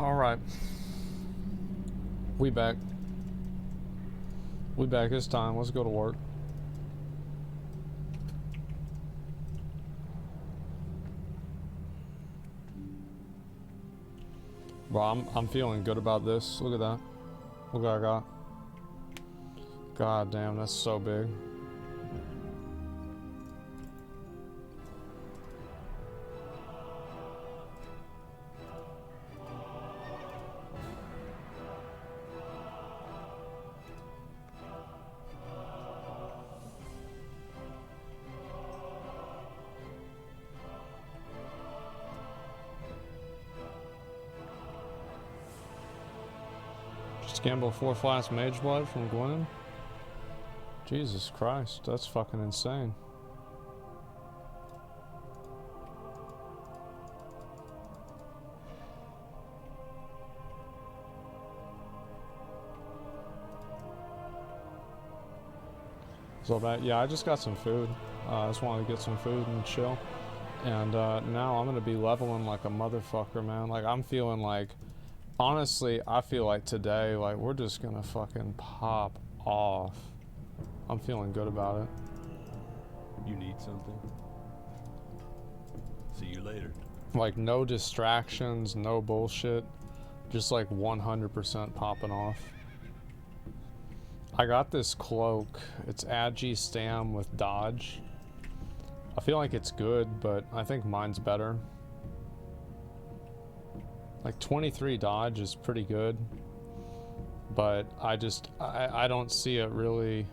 Alright. We back. We back. It's time. Let's go to work. Bro, I'm feeling good about this. Look at that. Look what I got. God damn, that's so big. Gamble 4 flask mage blood from Gwen. Jesus Christ, that's fucking insane. So bad. Yeah, I just got some food. I just wanted to get some food and chill. And now I'm gonna be leveling like a motherfucker, man. Like I'm feeling like, honestly, I feel like today, like, we're just gonna fucking pop off. I'm feeling good about it. You need something? See you later. Like, no distractions, no bullshit. Just like 100% popping off. I got this cloak. It's Agi Stam with dodge. I feel like it's good, but I think mine's better. Like 23 dodge is pretty good, but I don't see it really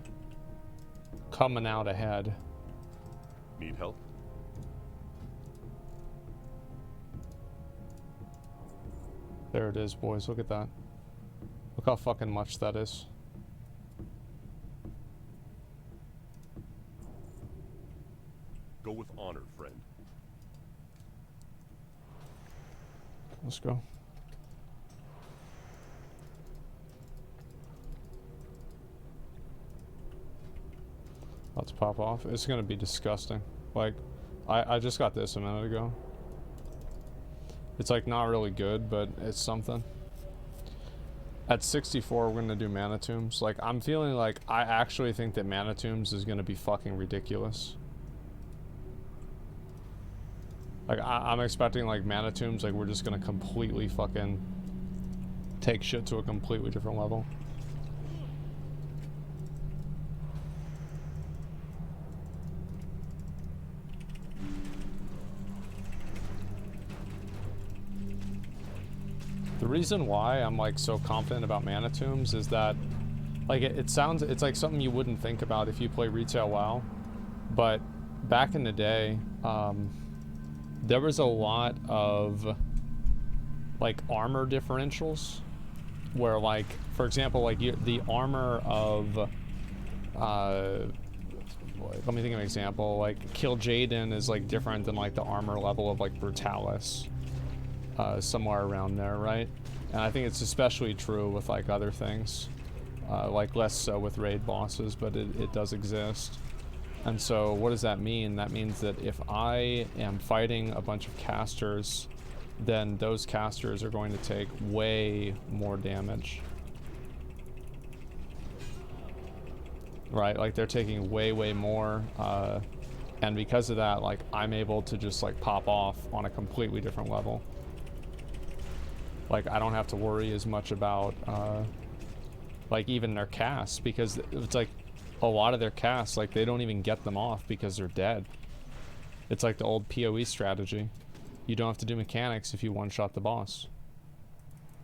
coming out ahead. Need help? There it is, boys. Look at that. Look how fucking much that is. Go with honor, friend. Let's go. Let's pop off. It's gonna be disgusting. Like, I just got this a minute ago. It's like not really good, but it's something. At 64, we're gonna do Mana Tombs. Like, I'm feeling like I actually think that Mana Tombs is gonna be fucking ridiculous. Like, I'm expecting, like, Mana Tombs, like, we're just gonna completely fucking take shit to a completely different level. The reason why I'm, like, so confident about Mana Tombs is that, like, it sounds, it's like something you wouldn't think about if you play retail WoW, but back in the day, there was a lot of, like, armor differentials where, like, for example, like, the armor of, let me think of an example, like, Kill Jaden is, like, different than, like, the armor level of, like, Brutalis, somewhere around there, right? And I think it's especially true with, like, other things, like, less so with raid bosses, but it does exist. And so what does that mean? That means that if I am fighting a bunch of casters, then those casters are going to take way more damage. Right? Like, they're taking way more. And because of that, like, I'm able to just, like, pop off on a completely different level. Like, I don't have to worry as much about, like, even their casts, because it's like, a lot of their casts, like, they don't even get them off because they're dead. It's like the old PoE strategy. You don't have to do mechanics if you one-shot the boss.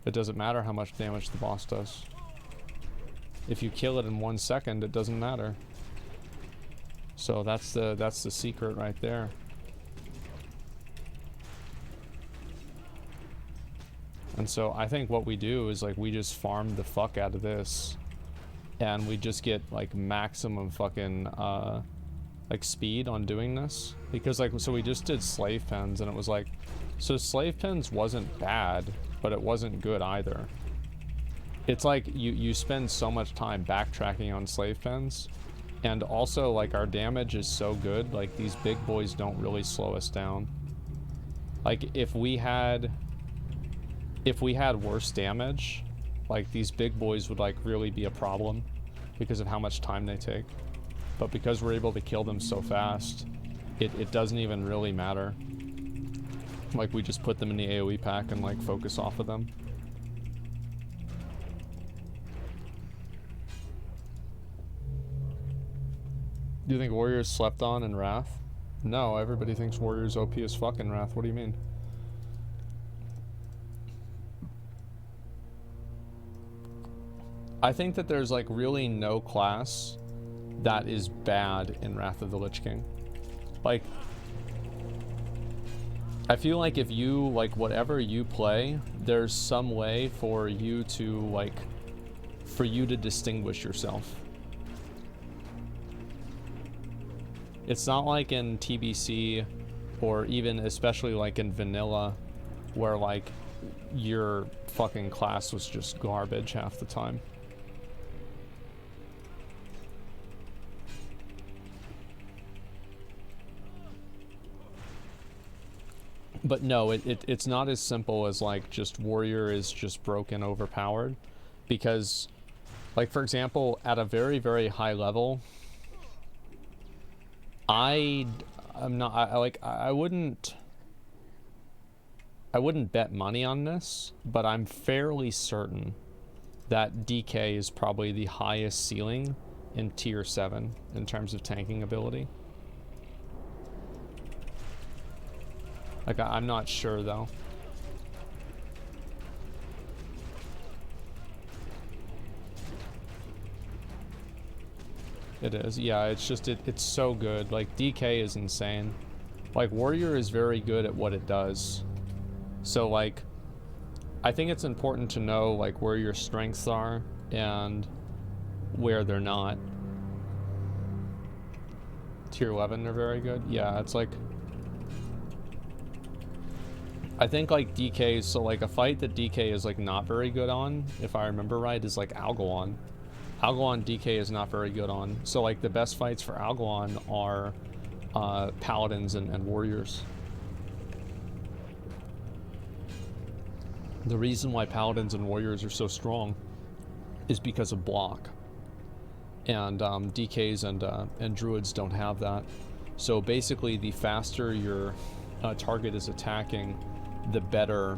It doesn't matter how much damage the boss does. If you kill it in 1 second, it doesn't matter. So that's the secret right there. And so I think what we do is, like, we just farm the fuck out of this. And we just get, like, maximum fucking, like, speed on doing this. Because, like, so we just did Slave Pens, and it was like... So Slave Pens wasn't bad, but it wasn't good either. It's like, you spend so much time backtracking on Slave Pens. And also, like, our damage is so good, like, these big boys don't really slow us down. Like, if we had... if we had worse damage, like these big boys would like really be a problem because of how much time they take. But because we're able to kill them so fast, it doesn't even really matter. Like we just put them in the AoE pack and like focus off of them. Do you think Warriors slept on in Wrath? No, everybody thinks Warriors OP as fuck in Wrath. What do you mean? I think that there's like really no class that is bad in Wrath of the Lich King. Like, I feel like if you, like, whatever you play, there's some way for you to, like, for you to distinguish yourself. It's not like in TBC, or even especially like in vanilla, where like your fucking class was just garbage half the time. But no, it's not as simple as like just warrior is just broken, overpowered, because like for example, at a very, very high level, I wouldn't bet money on this, but I'm fairly certain that DK is probably the highest ceiling in tier 7 in terms of tanking ability. Like, I'm not sure, though. It is, yeah, it's just, it's so good. Like, DK is insane. Like, Warrior is very good at what it does. So, like, I think it's important to know, like, where your strengths are and where they're not. Tier 11 are very good. Yeah, it's like... I think like DK, so like a fight that DK is like not very good on, if I remember right, is like Algalon. Algalon DK is not very good on. So like the best fights for Algalon are Paladins and Warriors. The reason why Paladins and Warriors are so strong is because of block. And DKs and Druids don't have that. So basically the faster your target is attacking, the better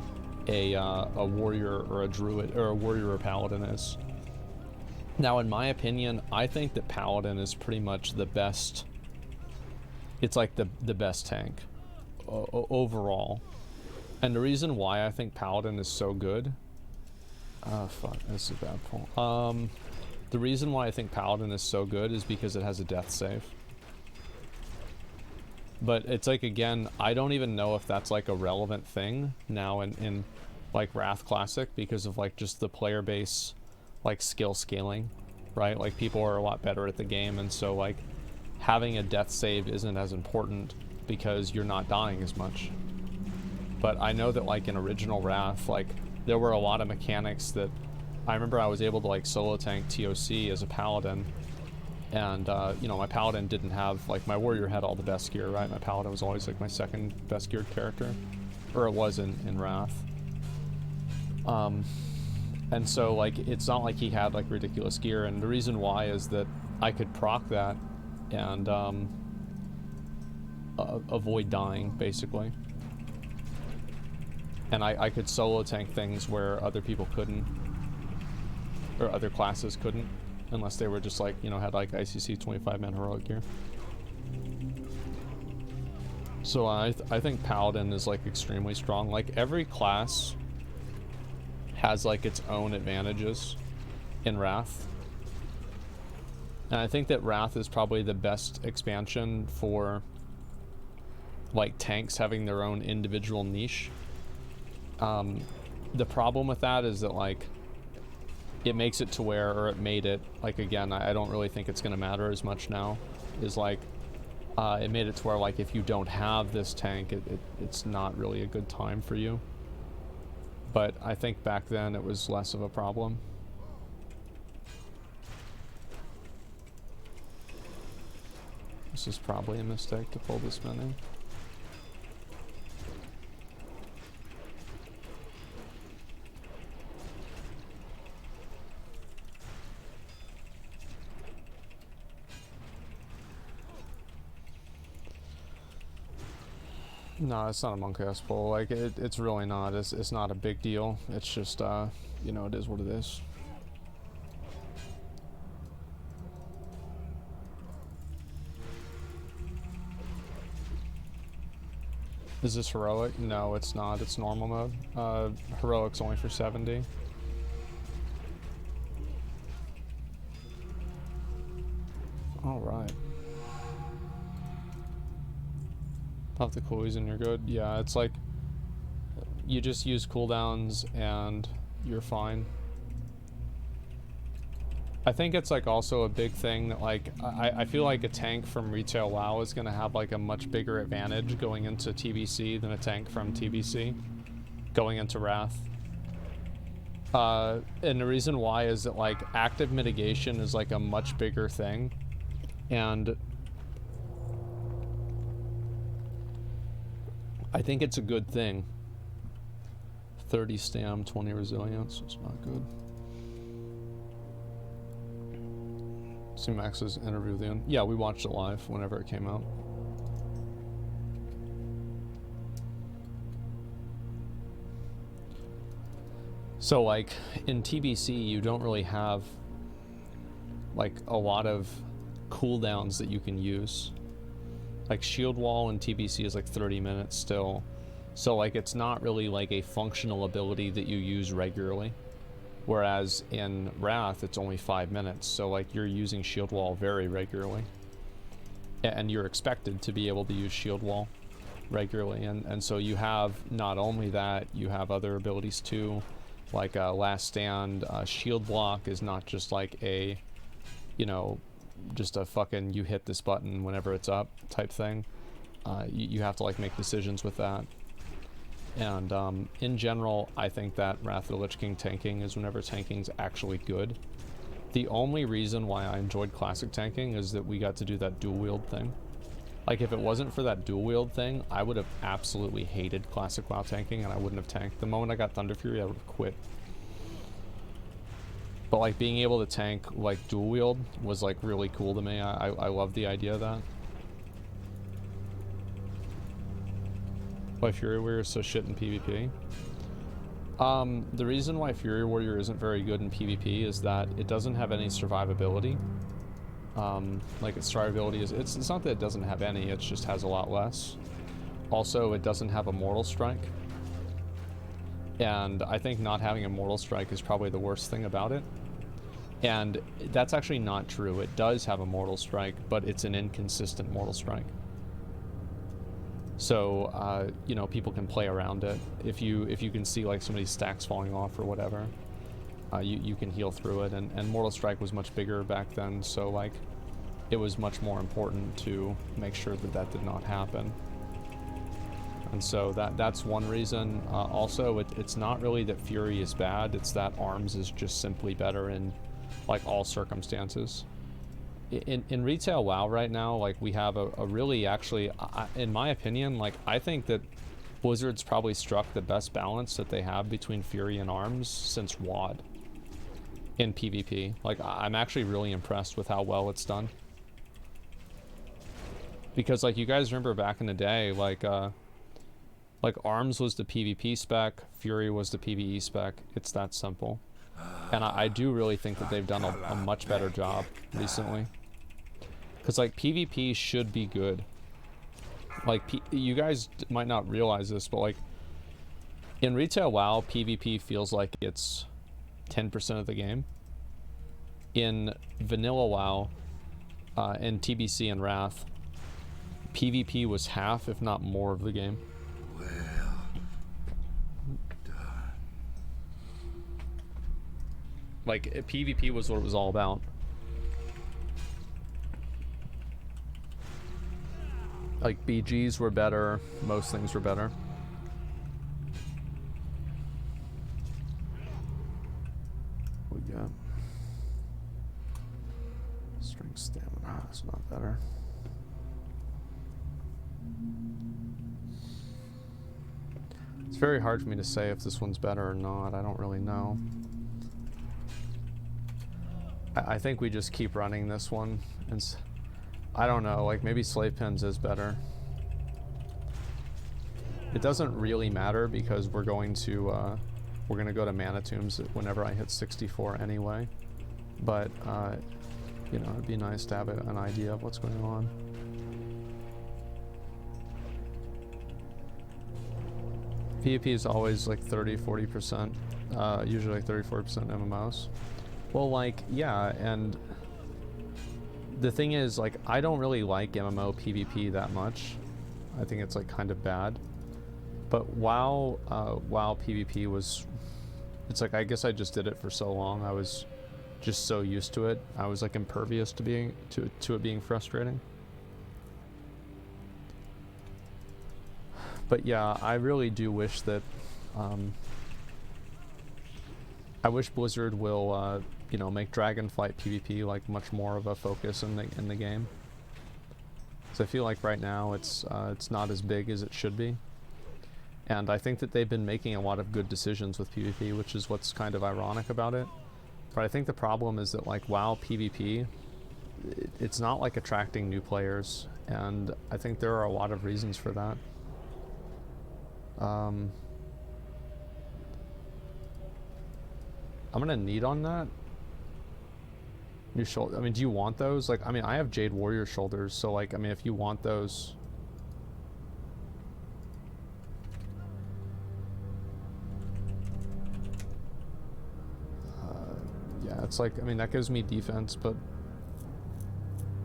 a warrior or a druid or a warrior or paladin is. Now, in my opinion, I think that paladin is pretty much the best. It's like the best tank overall. And the reason why I think paladin is so good. Fuck, this is a bad pull. The reason why I think paladin is so good is because it has a death save. But it's like, again, I don't even know if that's like a relevant thing now in like Wrath Classic because of like just the player base, like skill scaling, right? Like people are a lot better at the game, and so like having a death save isn't as important because you're not dying as much. But I know that like in original Wrath, like there were a lot of mechanics that I remember I was able to like solo tank TOC as a paladin. And, you know, my paladin didn't have, like, my warrior had all the best gear, right? My paladin was always, like, my second best geared character. Or it was in Wrath. And so, like, it's not like he had, like, ridiculous gear. And the reason why is that I could proc that and avoid dying, basically. And I could solo tank things where other people couldn't. Or other classes couldn't. Unless they were just like, you know, had like ICC 25-man heroic gear. So I think Paladin is like extremely strong. Like every class has like its own advantages in Wrath. And I think that Wrath is probably the best expansion for like tanks having their own individual niche. The problem with that is that like it makes it to where, or it made it, like again, I don't really think it's going to matter as much now, is like, it made it to where like if you don't have this tank, it's not really a good time for you. But I think back then it was less of a problem. This is probably a mistake to pull this many. No, it's not a monk ass pull. Like it's really not. It's not a big deal. It's just you know, it is what it is. Is this heroic? No, it's not. It's normal mode. Heroic's only for 70. All right. Pop the coolies and you're good. Yeah, it's like you just use cooldowns and you're fine. I think it's like also a big thing that like I feel like a tank from retail WoW is gonna have like a much bigger advantage going into TBC than a tank from TBC going into Wrath. And the reason why is that like active mitigation is like a much bigger thing, and I think it's a good thing. 30 stam, 20 resilience. It's not good. See Max's interview then. Yeah, we watched it live whenever it came out. So like in TBC you don't really have like a lot of cooldowns that you can use. Like shield wall in TBC is like 30 minutes still. So like it's not really like a functional ability that you use regularly. Whereas in Wrath it's only 5 minutes. So like you're using shield wall very regularly. And you're expected to be able to use shield wall regularly. And so you have not only that, you have other abilities too. Like Last Stand, shield block is not just like a, you know, just a fucking you hit this button whenever it's up type thing. You have to like make decisions with that. And in general, I think that Wrath of the Lich King tanking is whenever tanking's actually good. The only reason why I enjoyed classic tanking is that we got to do that dual wield thing. Like if it wasn't for that dual wield thing, I would have absolutely hated classic WoW tanking and I wouldn't have tanked. The moment I got Thunder Fury, I would have quit. But like being able to tank like dual wield was like really cool to me. I love the idea of that. Why Fury Warrior is so shit in PvP? The reason why Fury Warrior isn't very good in PvP is that it doesn't have any survivability. Like its survivability is, it's not that it doesn't have any, it just has a lot less. Also, it doesn't have a Mortal Strike. And I think not having a Mortal Strike is probably the worst thing about it. And that's actually not true. It does have a Mortal Strike, but it's an inconsistent Mortal Strike. So, you know, people can play around it. If you can see like somebody's stacks falling off or whatever, you can heal through it. And Mortal Strike was much bigger back then, so like it was much more important to make sure that that did not happen. And so that's one reason. Also, it's not really that Fury is bad, it's that Arms is just simply better in like all circumstances. In retail WoW right now, like we have a really actually, in my opinion, like I think that Blizzard's probably struck the best balance that they have between Fury and Arms since WoD in PvP. Like I'm actually really impressed with how well it's done. Because like you guys remember back in the day, like Arms was the PvP spec, Fury was the PvE spec. It's that simple. And I do really think that they've done a much better job recently. Because like PvP should be good. Like you guys might not realize this, but like in retail WoW, PvP feels like it's 10% of the game. In vanilla WoW, in TBC and Wrath, PvP was half, if not more, of the game. Well done. Like PvP was what it was all about. Like BGs were better, most things were better. What we got? Strength stamina, that's not better. It's very hard for me to say if this one's better or not. I don't really know. I think we just keep running this one. And I don't know, like maybe Slave Pens is better. it doesn't really matter because we're going to go to mana tombs whenever I hit 64 anyway. But you know, it'd be nice to have an idea of what's going on. PvP is always like 30-40%, usually like 30-40% MMOs. Well, like, yeah, and the thing is, like, I don't really like MMO PvP that much. I think it's like kind of bad. But WoW PvP was, it's like, I guess I just did it for so long. I was just so used to it. I was like impervious to it being frustrating. But yeah, I really do wish that, I wish Blizzard will, you know, make Dragonflight PvP like much more of a focus in the game. So I feel like right now it's not as big as it should be. And I think that they've been making a lot of good decisions with PvP, which is what's kind of ironic about it. But I think the problem is that like WoW PvP, it's not like attracting new players, and I think there are a lot of reasons for that. I'm gonna need on that. New shoulder. I mean, do you want those? Like, I mean, I have Jade Warrior shoulders, so like, I mean, if you want those. Yeah, it's like, I mean, that gives me defense, but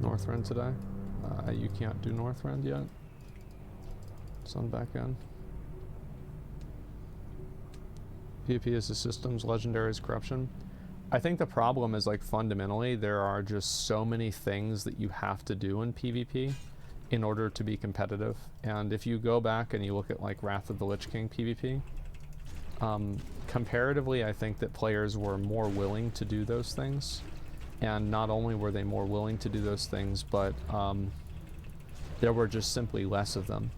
Northrend today. You can't do Northrend yet. Sun back in. PvP is the system's legendary's corruption. I think the problem is like fundamentally there are just so many things that you have to do in PvP in order to be competitive. And if you go back and you look at like Wrath of the Lich King PvP, comparatively I think that players were more willing to do those things. And not only were they more willing to do those things, but there were just simply less of them.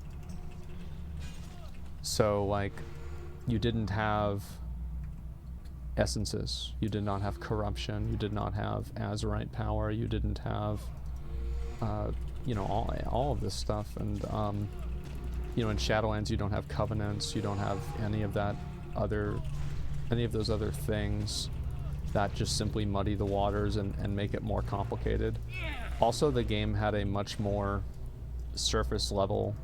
So like, you didn't have essences, you did not have corruption, you did not have Azerite power, you didn't have you know, all of this stuff. And you know, in Shadowlands you don't have covenants, you don't have any of those other things that just simply muddy the waters and make it more complicated. Also, the game had a much more surface level,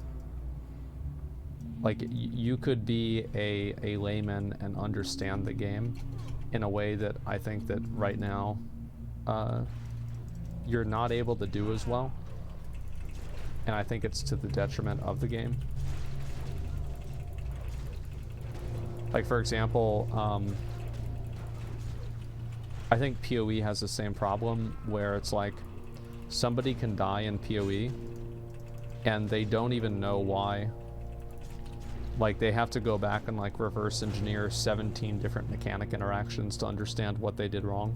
like you could be a layman and understand the game in a way that I think that right now you're not able to do as well, and I think it's to the detriment of the game. Like, for example, I think PoE has the same problem where it's like somebody can die in PoE and they don't even know why. Like, they have to go back and like reverse engineer 17 different mechanic interactions to understand what they did wrong.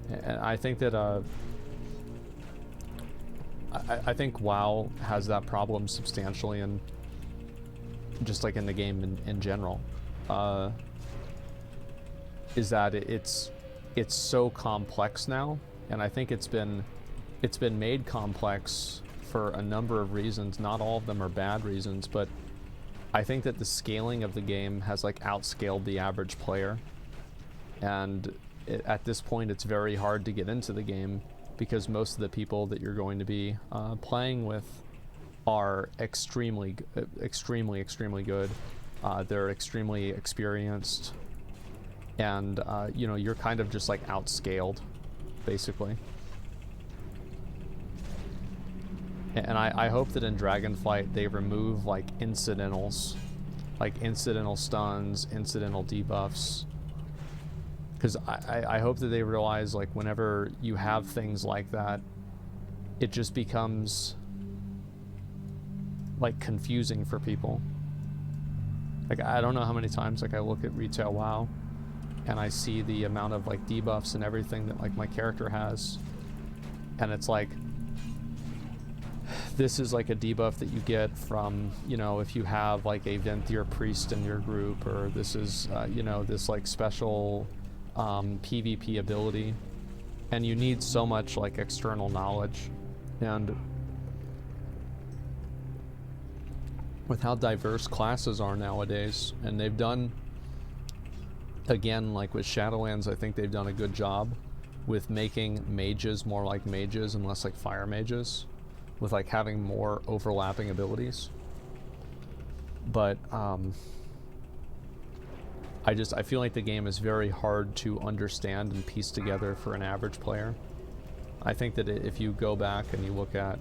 And I think that I think WoW has that problem substantially, and just like in the game in general, is that it's so complex now, and I think it's been made complex for a number of reasons. Not all of them are bad reasons, but I think that the scaling of the game has like outscaled the average player, and at this point it's very hard to get into the game because most of the people that you're going to be playing with are extremely good. They're extremely experienced, and you know, you're kind of just like outscaled basically. And I hope that in Dragonflight they remove like incidentals, like incidental stuns, incidental debuffs. Because I hope that they realize, like, whenever you have things like that, it just becomes like confusing for people. Like, I don't know how many times like I look at retail WoW and I see the amount of like debuffs and everything that like my character has, and it's like, this is like a debuff that you get from, you know, if you have like a Venthyr priest in your group, or this is you know, this like special PvP ability, and you need so much like external knowledge. And with how diverse classes are nowadays, and they've done, again, like with Shadowlands, I think they've done a good job with making mages more like mages and less like fire mages, with like having more overlapping abilities. But I feel like the game is very hard to understand and piece together for an average player. I think that if you go back and you look at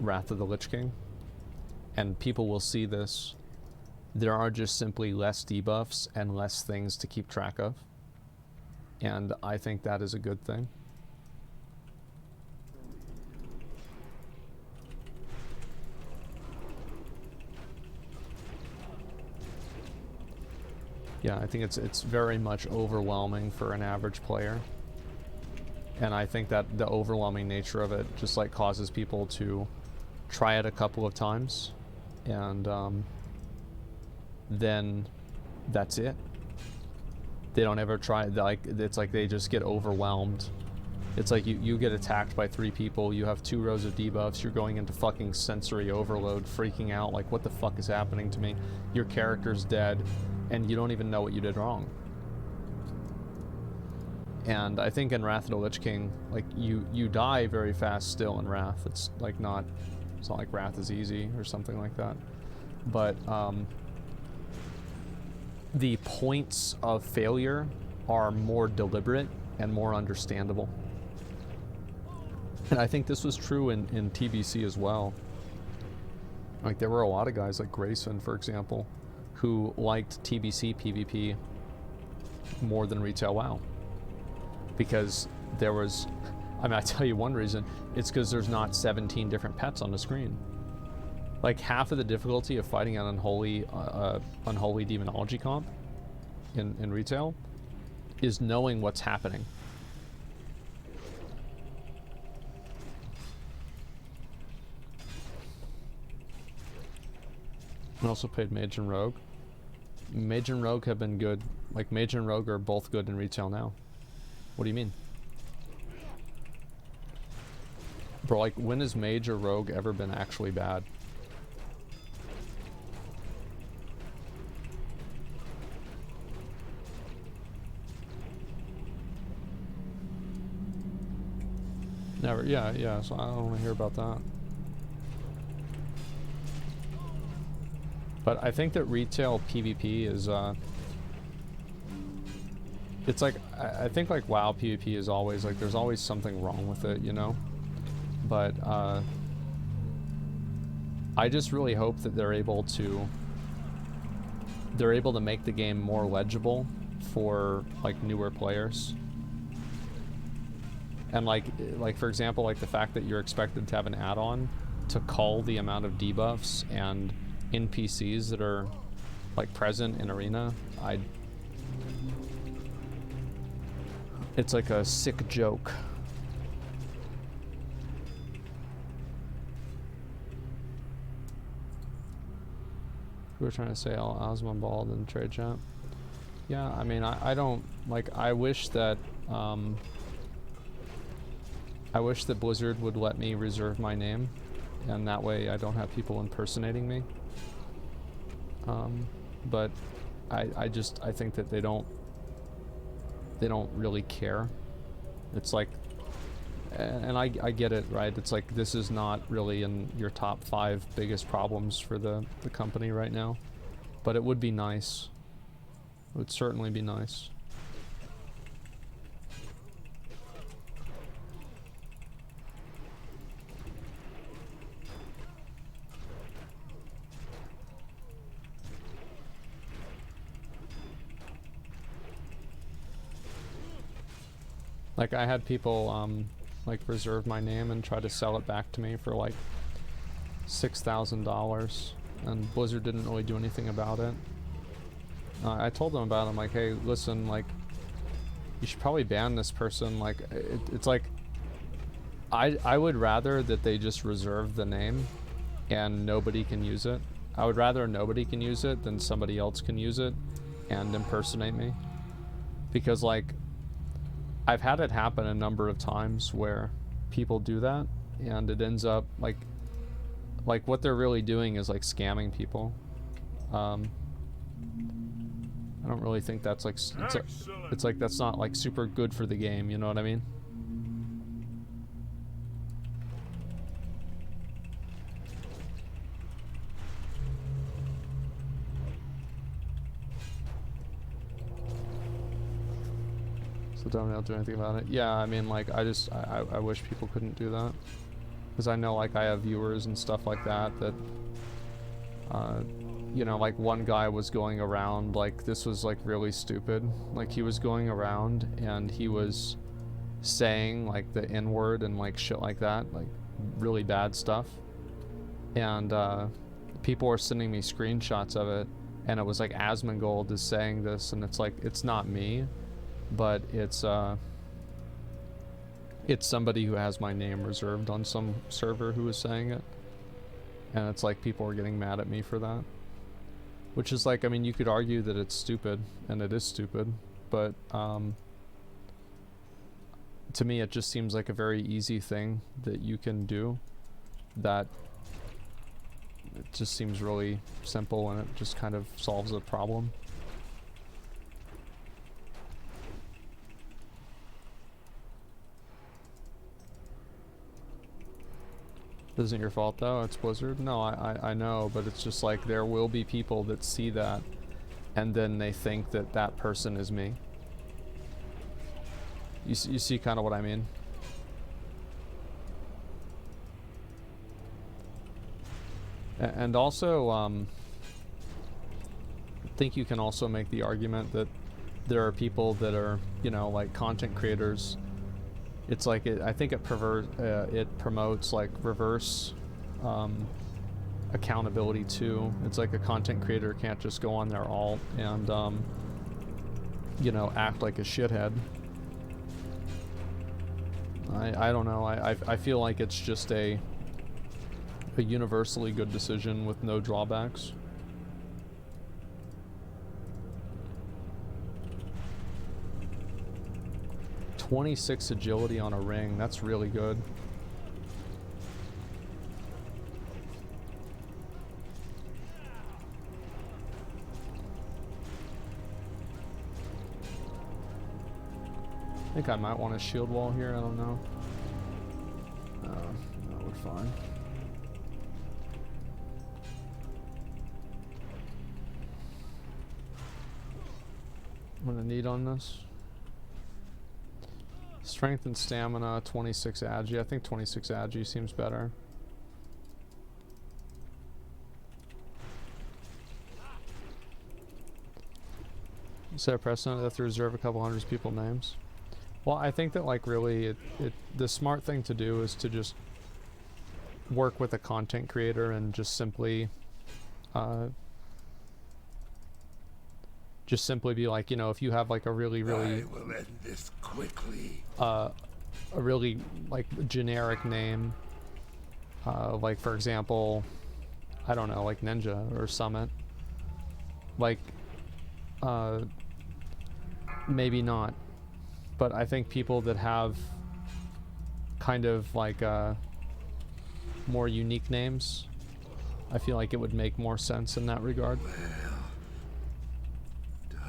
Wrath of the Lich King, and people will see this, there are just simply less debuffs and less things to keep track of. And I think that is a good thing. Yeah, I think it's very much overwhelming for an average player. And I think that the overwhelming nature of it just like causes people to try it a couple of times, and then that's it. They don't ever try, like, it's like they just get overwhelmed. It's like you get attacked by 3 people, you have 2 rows of debuffs, you're going into fucking sensory overload, freaking out, like, what the fuck is happening to me? Your character's dead, and you don't even know what you did wrong. And I think in Wrath of the Lich King, like, you die very fast still in Wrath. It's like not, it's not like Wrath is easy or something like that. But the points of failure are more deliberate and more understandable. And I think this was true in TBC as well. Like, there were a lot of guys like Grayson, for example, who liked TBC PvP more than retail WoW. Because there was, I mean, I tell you one reason, it's because there's not 17 different pets on the screen. Like, half of the difficulty of fighting an unholy demonology comp in retail is knowing what's happening. I also played Mage and Rogue. Mage and Rogue have been good. Like, Mage and Rogue are both good in retail now. What do you mean? Bro, like, when has Mage or Rogue ever been actually bad? Never, yeah, so I don't want to hear about that. But I think that retail PvP is, it's like, I think like WoW PvP is always, like, there's always something wrong with it, you know? But, I just really hope that they're able to make the game more legible for, like, newer players. And like for example, like the fact that you're expected to have an add-on to cull the amount of debuffs and NPCs that are like present in Arena, it's like a sick joke. We were trying to say Asmongold in trade chat. Yeah, I mean, I don't, like, I wish that Blizzard would let me reserve my name, and that way I don't have people impersonating me. But I think that they don't really care. It's like, and I get it, right? It's like, this is not really in your top 5 biggest problems for the company right now, but it would be nice. It would certainly be nice. Like, I had people, like, reserve my name and try to sell it back to me for, like, $6,000, and Blizzard didn't really do anything about it. I told them about it. I'm like, hey, listen, like, you should probably ban this person. Like, it's like, I would rather that they just reserve the name and nobody can use it. I would rather nobody can use it than somebody else can use it and impersonate me. Because, like, I've had it happen a number of times where people do that, and it ends up like what they're really doing is like scamming people. I don't really think that's like it's like that's not like super good for the game, you know what I mean? So don't do anything about it. Yeah, I mean, like, I wish people couldn't do that. Because I know, like, I have viewers and stuff like that, you know, like, one guy was going around, like, this was, like, really stupid. Like, he was going around, and he was saying, like, the N-word and, like, shit like that, like, really bad stuff. And, people were sending me screenshots of it, and it was, like, Asmongold is saying this, and it's, like, it's not me. But it's somebody who has my name reserved on some server who was saying it. And it's like people are getting mad at me for that. Which is like, I mean, you could argue that it's stupid, and it is stupid, but to me it just seems like a very easy thing that you can do. That it just seems really simple, and it just kind of solves a problem. It isn't your fault though, it's Blizzard. No, I know, but it's just like there will be people that see that and then they think that that person is me. You see kind of what I mean? And also, I think you can also make the argument that there are people that are, you know, like content creators. It's like I think it promotes like reverse accountability too. It's like a content creator can't just go on their alt and you know, act like a shithead. I don't know. I feel like it's just a universally good decision with no drawbacks. .26 agility on a ring, that's really good. I think I might want a shield wall here, I don't know. No, we're fine. I'm gonna need on this. Strength and stamina, 26 agi. I think 26 agi seems better. Set a precedent, they have to reserve a couple hundred people names. Well, I think that like really the smart thing to do is to just work with a content creator and just simply be like, you know, if you have like a really I will end this quickly. A really like generic name, like for example, I don't know, like Ninja or Summit, like maybe not, but I think people that have kind of like more unique names, I feel like it would make more sense in that regard. Well done.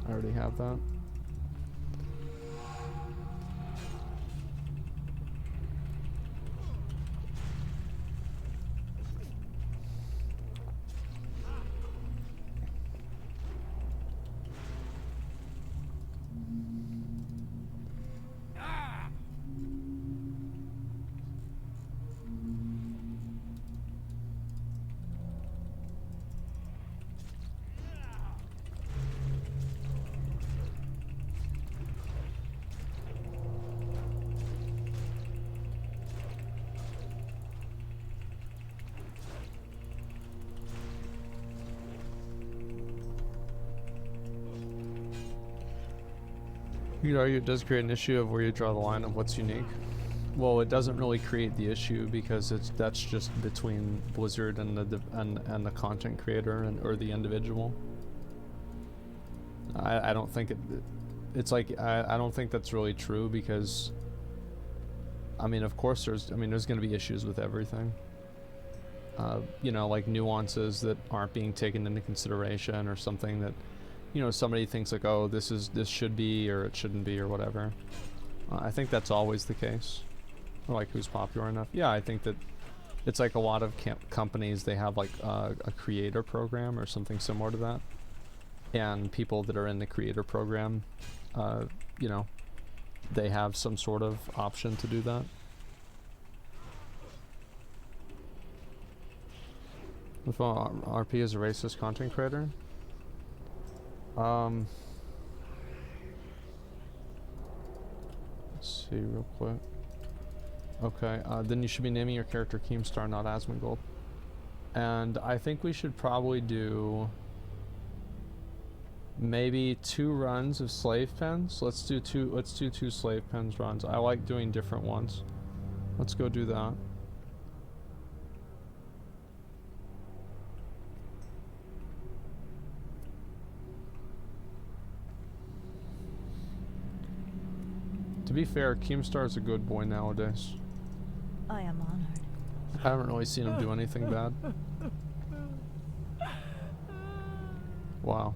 I already have that. You could argue it does create an issue of where you draw the line of what's unique. Well, it doesn't really create the issue because that's just between Blizzard and the content creator or the individual. I don't think it's like I don't think that's really true because I mean, of course there's going to be issues with everything. You know, like nuances that aren't being taken into consideration, or something that, you know, somebody thinks like, oh, this should be, or it shouldn't be, or whatever. I think that's always the case. Or like, who's popular enough? Yeah, I think that it's like a lot of companies, they have like a creator program or something similar to that. And people that are in the creator program, you know, they have some sort of option to do that. If RP is a racist content creator? Let's see real quick. Okay, then you should be naming your character Keemstar, not Asmongold. And I think we should probably do maybe 2 runs of slave pens. Let's do two slave pens runs. I like doing different ones. Let's go do that. To be fair, Keemstar is a good boy nowadays. I am honored. I haven't really seen him do anything bad. Wow.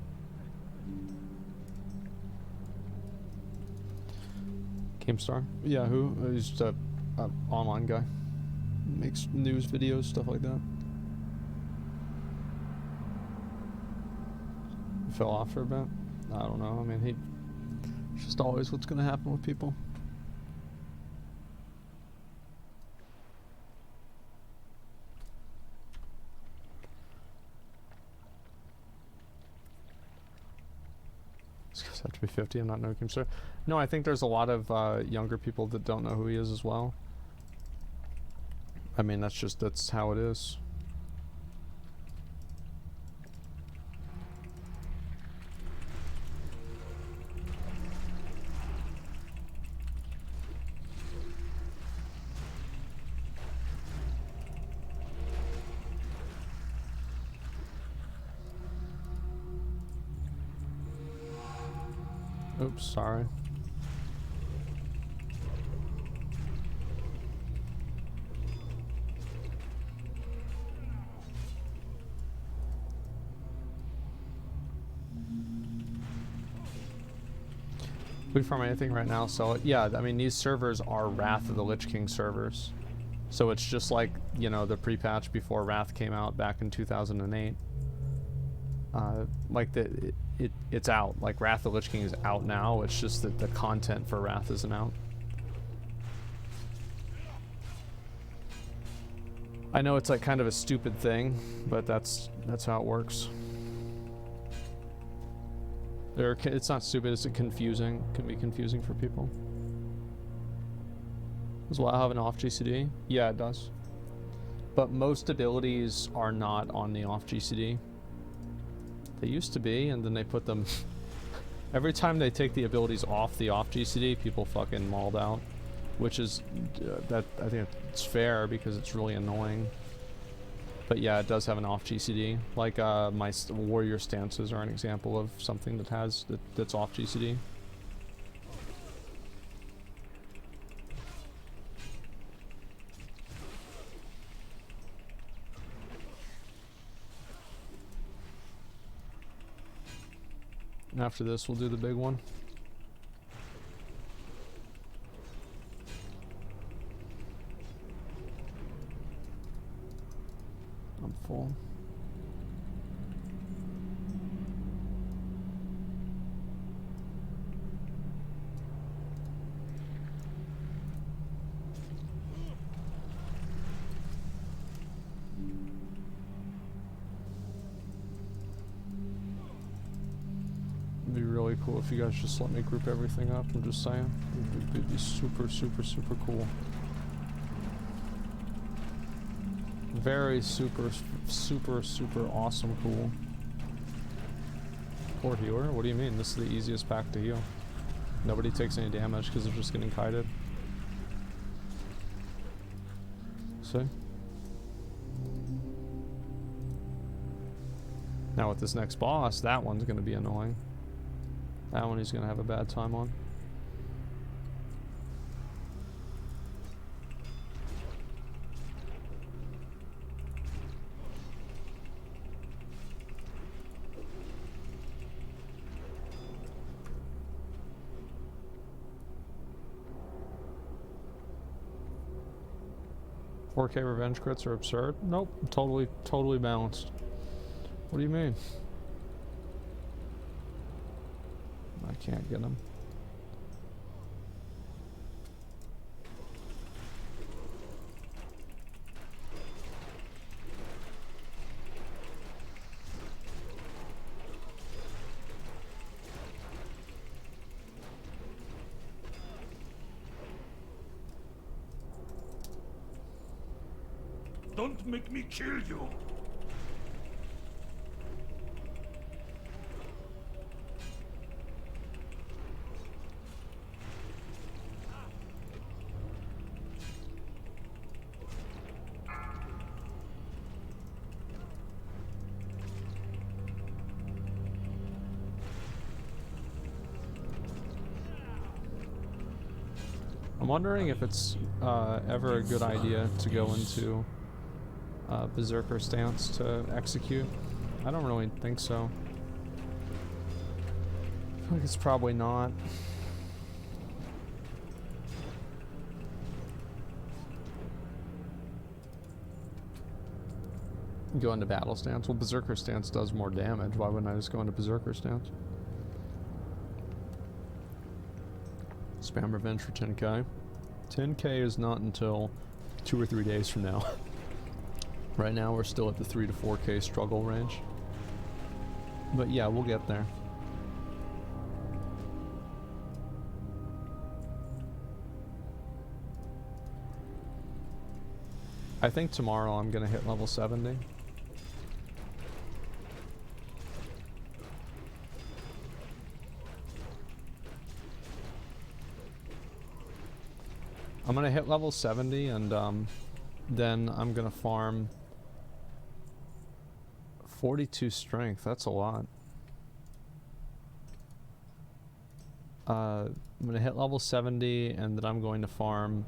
Keemstar? Yeah, who? He's just a online guy. Makes news videos, stuff like that. Fell off for a bit. I don't know. I mean, it's just always what's gonna happen with people. This guy's have to be 50 and not know Keemstar. No, I think there's a lot of younger people that don't know who he is as well. I mean, that's how it is. Oops, sorry. We farm anything right now, sell it. Yeah, I mean, these servers are Wrath of the Lich King servers. So it's just like, you know, the pre-patch before Wrath came out back in 2008. Like it's out. Like Wrath of the Lich King is out now. It's just that the content for Wrath isn't out. I know it's like kind of a stupid thing, but that's how it works. It's not stupid. It's confusing. It can be confusing for people. Does WoW have an off GCD? Yeah, it does. But most abilities are not on the off GCD. They used to be, and then they put them... Every time they take the abilities off the off GCD, people fucking mauled out. Which is... that I think it's fair, because it's really annoying. But yeah, it does have an off GCD. Like, my warrior stances are an example of something that has... that's off GCD. And after this, we'll do the big one. I'm full. It'd be really cool if you guys just let me group everything up. I'm just saying. It'd be super, super, super cool. Very super, super, super awesome cool. Poor healer? What do you mean? This is the easiest pack to heal. Nobody takes any damage because they're just getting kited. See? Now with this next boss, that one's going to be annoying. That one he's going to have a bad time on. 4K revenge crits are absurd. Nope, totally balanced. What do you mean? I can't get him. Don't make me kill you! I'm wondering if it's ever a good idea to go into Berserker stance to execute. I don't really think so. I feel like it's probably not. Go into battle stance. Well, Berserker stance does more damage. Why wouldn't I just go into Berserker stance? Spam revenge for 10k. 10k is not until 2 or 3 days from now. Right now we're still at the 3 to 4k struggle range. But yeah, we'll get there. I think tomorrow I'm gonna hit level 70. I'm gonna hit level 70 and then I'm gonna farm 42 strength. That's a lot. I'm gonna hit level 70 and then I'm going to farm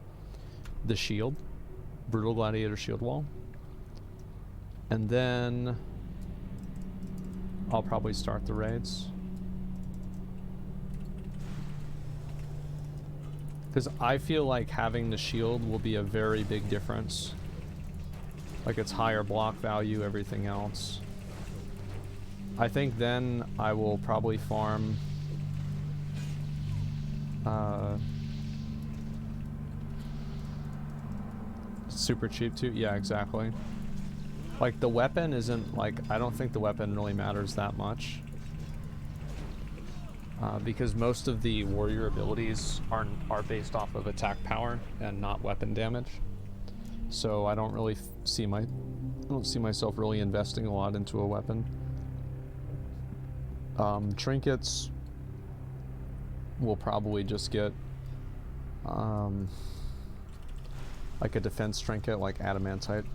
the shield, Brutal Gladiator shield wall, and then I'll probably start the raids. Because I feel like having the shield will be a very big difference. Like it's higher block value, everything else. I think then I will probably farm super cheap too. Yeah, exactly. Like the weapon isn't like, I don't think the weapon really matters that much. Because most of the warrior abilities are based off of attack power and not weapon damage. So I don't really see myself really investing a lot into a weapon. Trinkets will probably just get like a defense trinket like adamantite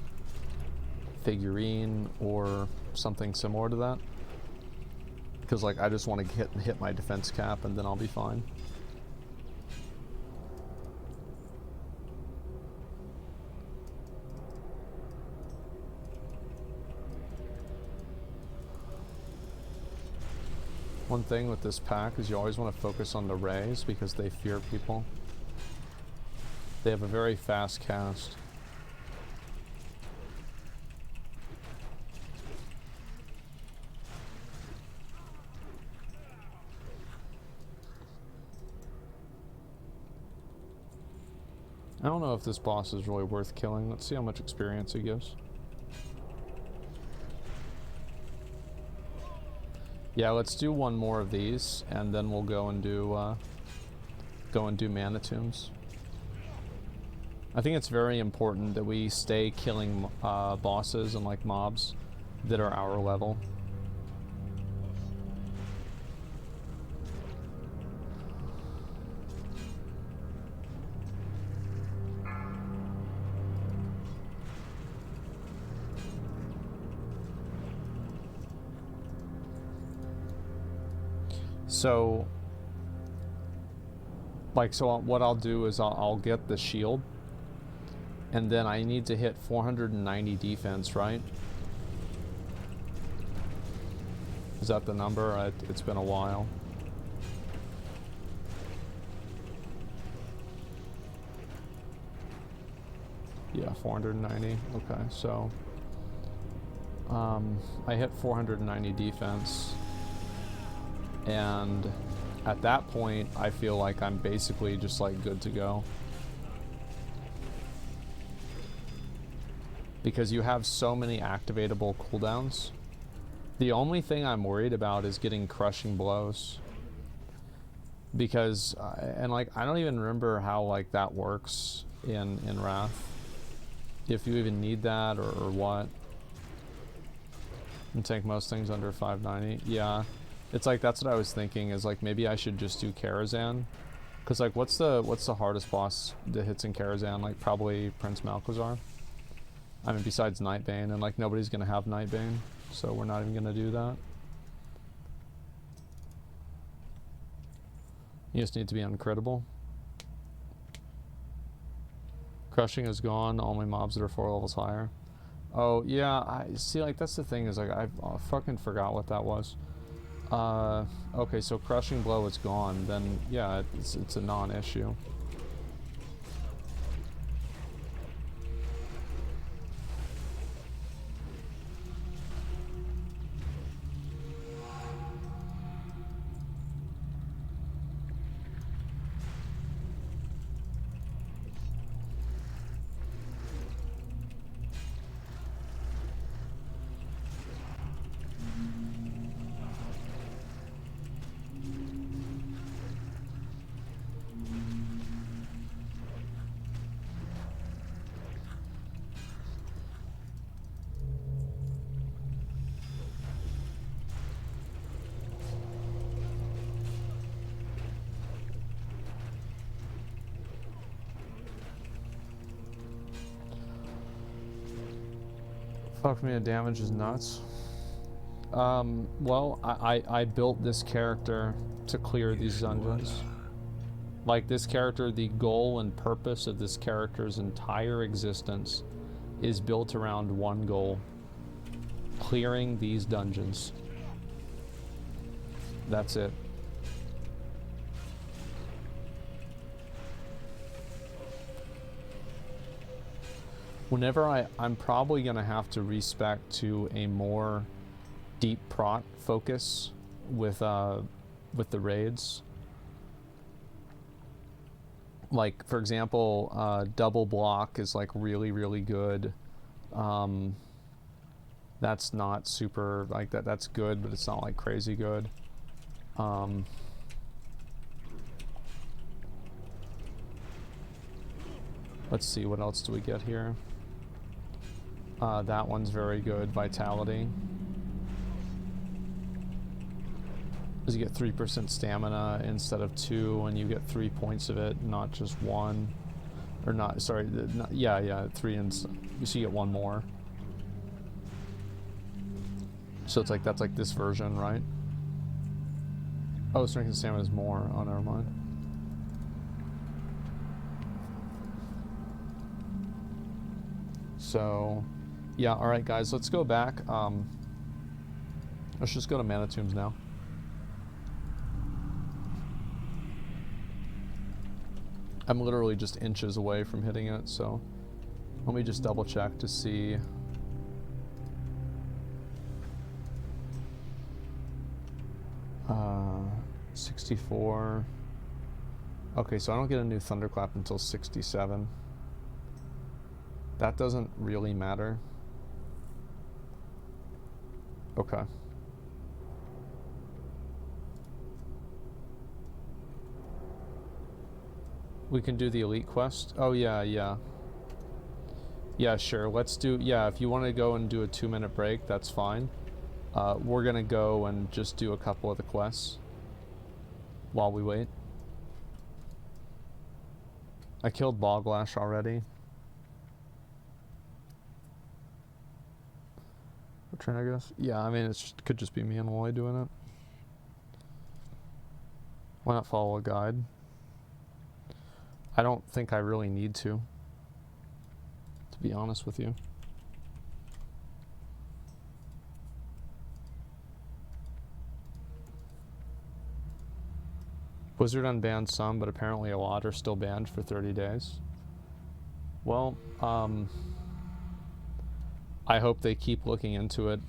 figurine or something similar to that. Because like I just want to hit my defense cap and then I'll be fine. One thing with this pack is you always want to focus on the rays because they fear people. They have a very fast cast. I don't know if this boss is really worth killing. Let's see how much experience he gives. Yeah, let's do one more of these, and then we'll go and do mana tombs. I think it's very important that we stay killing bosses and like mobs that are our level. So, like, what I'll do is I'll get the shield, and then I need to hit 490 defense, right? Is that the number? It's been a while. Yeah, 490. Okay, so I hit 490 defense, and at that point I feel like I'm basically just like good to go, because you have so many activatable cooldowns. The only thing I'm worried about is getting crushing blows, because and like I don't even remember how like that works in Wrath, if you even need that or what. And take most things under 590. Yeah, it's like that's what I was thinking, is like maybe I should just do Karazhan, because like what's the hardest boss that hits in Karazhan? Like probably Prince Malchezaar. I mean, besides Nightbane, and like nobody's gonna have Nightbane, so we're not even gonna do that. You just need to be uncrittable. Crushing is gone. Only mobs that are 4 levels higher. Oh yeah, I see. Like that's the thing, is like I fucking forgot what that was. Okay, so crushing blow is gone. Then yeah, it's a non-issue. Fuck me, the damage is nuts. Well, I built this character to clear these dungeons. Like this character, the goal and purpose of this character's entire existence is built around one goal: clearing these dungeons. That's it. Whenever I'm probably gonna have to respec to a more deep prot focus with the raids. Like for example, double block is like really good. That's not super like that. That's good, but it's not like crazy good. Let's see, what else do we get here? That one's very good. Vitality. Because you get 3% stamina instead of 2, and you get 3 points of it, not just 1. Or not, sorry, not, yeah, 3, and so you get 1 more. So it's like, that's like this version, right? Oh, strength and stamina is more. Oh, never mind. So, yeah, alright guys, let's go back. Let's just go to Mana Tombs now. I'm literally just inches away from hitting it, so let me just double check to see. 64. Okay, so I don't get a new Thunderclap until 67. That doesn't really matter. Okay. We can do the elite quest. Oh yeah. Yeah, sure. Let's do, yeah, if you want to go and do a 2-minute break, that's fine. We're gonna go and just do a couple of the quests while we wait. I killed Boglash already. I guess. Yeah, I mean, it could just be me and Wally doing it. Why not follow a guide? I don't think I really need to be honest with you. Blizzard unbanned some, but apparently a lot are still banned for 30 days. Well, I hope they keep looking into it.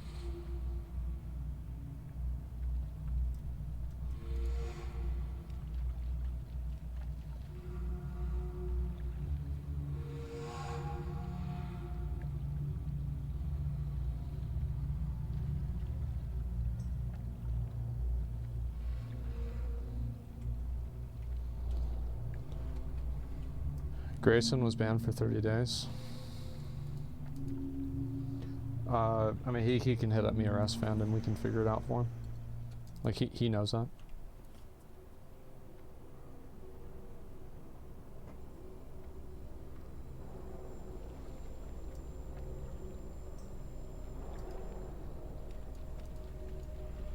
Grayson was banned for 30 days. I mean, he can hit up me or S-Fan and we can figure it out for him. Like, he knows that.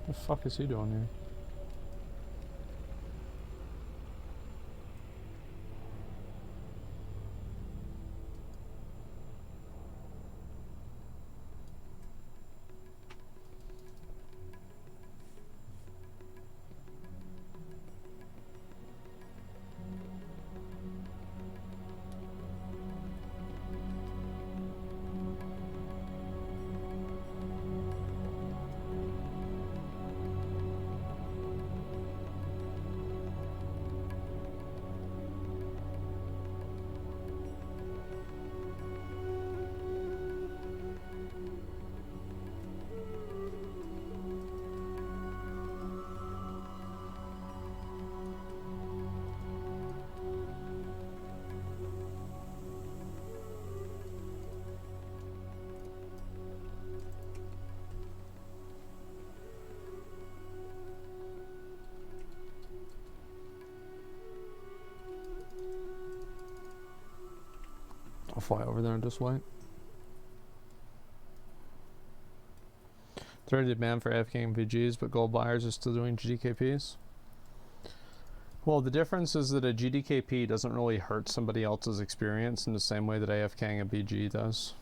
What the fuck is he doing here? I'll fly over there and just wait. 30 ban for AFK VGs, but gold buyers are still doing GDKPs. Well, the difference is that a GDKP doesn't really hurt somebody else's experience in the same way that AFKing a BG does.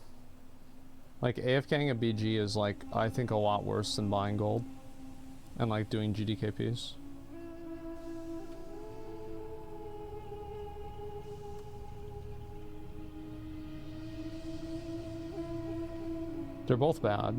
Like, AFKing a BG is, like, I think a lot worse than buying gold and, like, doing GDKPs. They're both bad.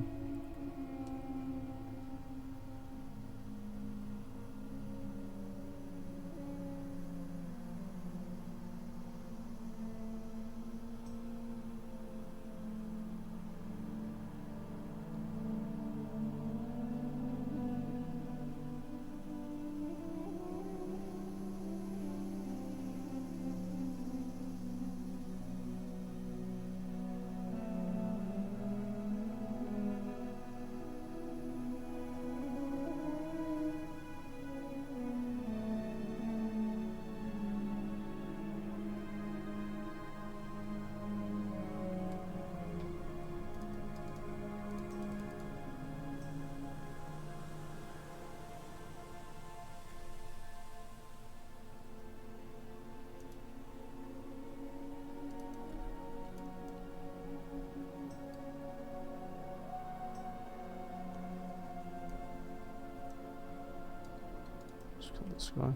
This guy.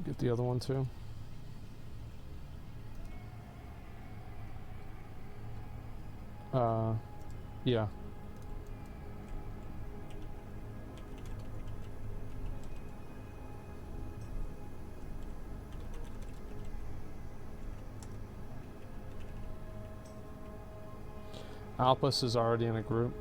Get the other one too. Yeah. Alpus is already in a group.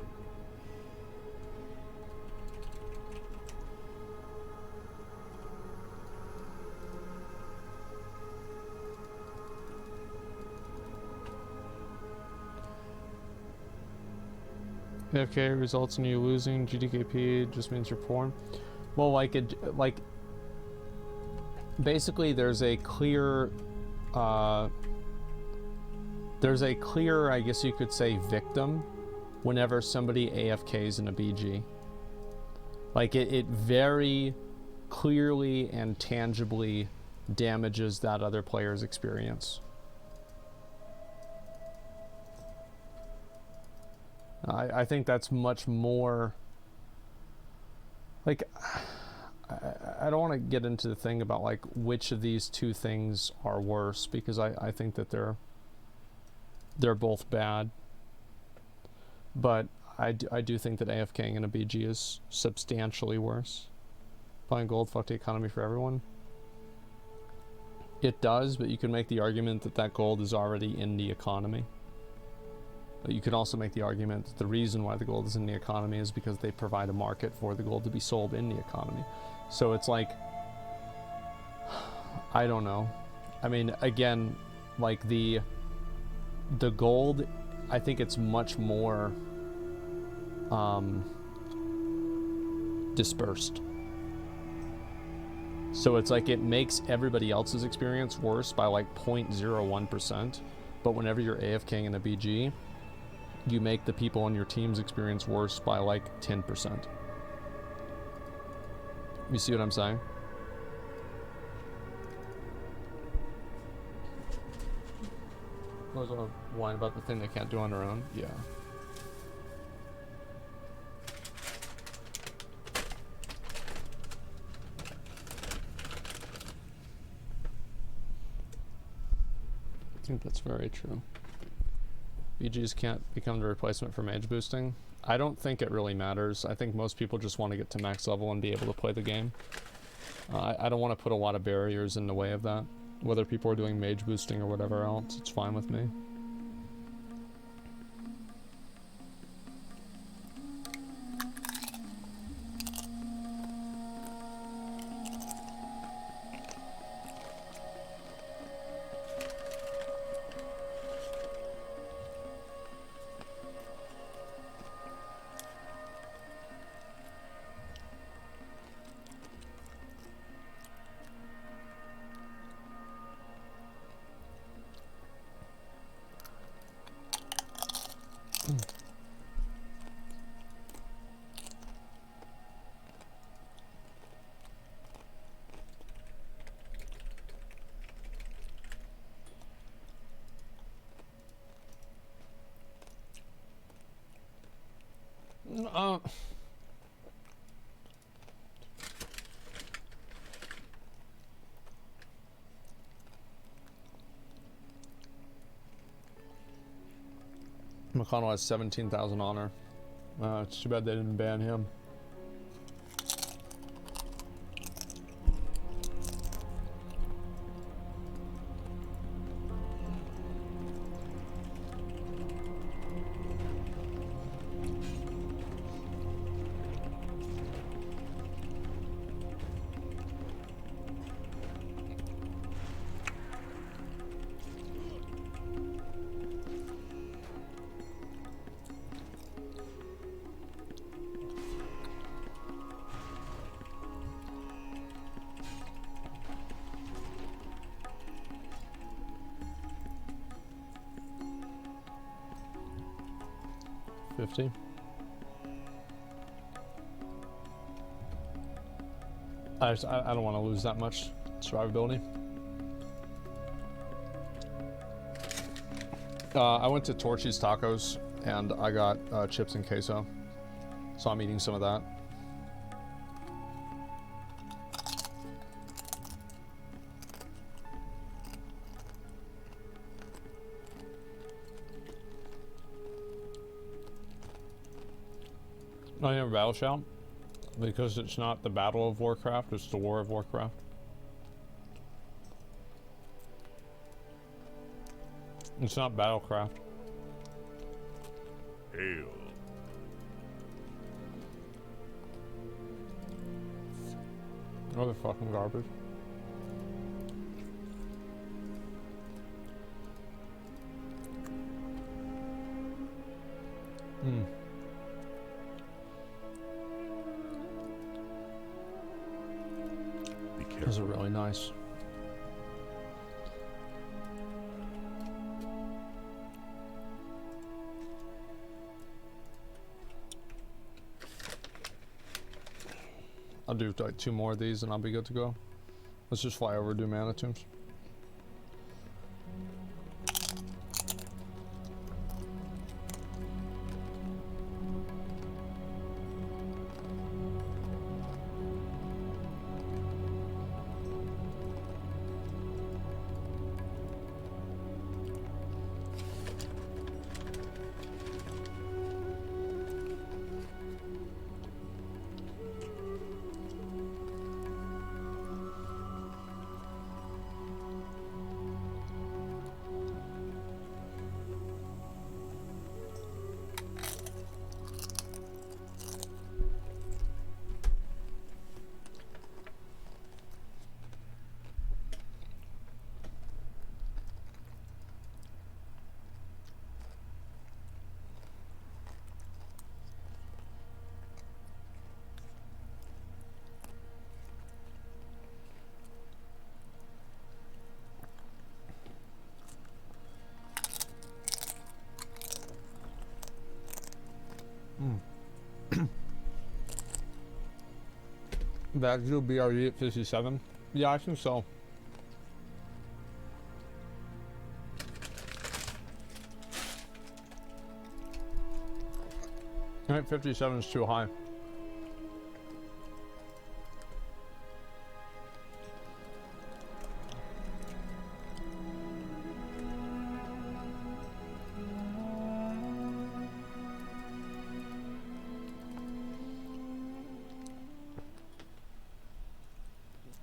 AFK results in you losing. GDKP just means you're poor. Well, like basically there's a clear, I guess you could say, victim whenever somebody AFKs in a BG. Like, it very clearly and tangibly damages that other player's experience. I think that's much more... Like, I don't want to get into the thing about, like, which of these two things are worse, because I think that they're both bad. But I do think that AFKing in a BG is substantially worse. Buying gold fucked the economy for everyone. It does, but you can make the argument that that gold is already in the economy. But you can also make the argument that the reason why the gold is in the economy is because they provide a market for the gold to be sold in the economy. So it's like, I don't know. I mean, again, like the gold, I think it's much more dispersed. So it's like it makes everybody else's experience worse by like 0.01%, but whenever you're AFKing in a BG, you make the people on your team's experience worse by like 10%. You see what I'm saying? Was a whine about the thing they can't do on their own? Yeah. I think that's very true. BGs can't become the replacement for mage boosting. I don't think it really matters. I think most people just want to get to max level and be able to play the game. I don't want to put a lot of barriers in the way of that. Whether people are doing mage boosting or whatever else, it's fine with me. McConnell has 17,000 honor. It's too bad they didn't ban him. I don't want to lose that much survivability. I went to Torchy's Tacos and I got chips and queso, so I'm eating some of that. I never battle shout because it's not the Battle of Warcraft, it's the War of Warcraft. It's not Battlecraft. Hail. Oh, they're fucking garbage. Those are really nice. I'll do like 2 more of these and I'll be good to go. Let's just fly over, do mana tombs. That will be already at 57. Yeah, I think so. I think 57 is too high.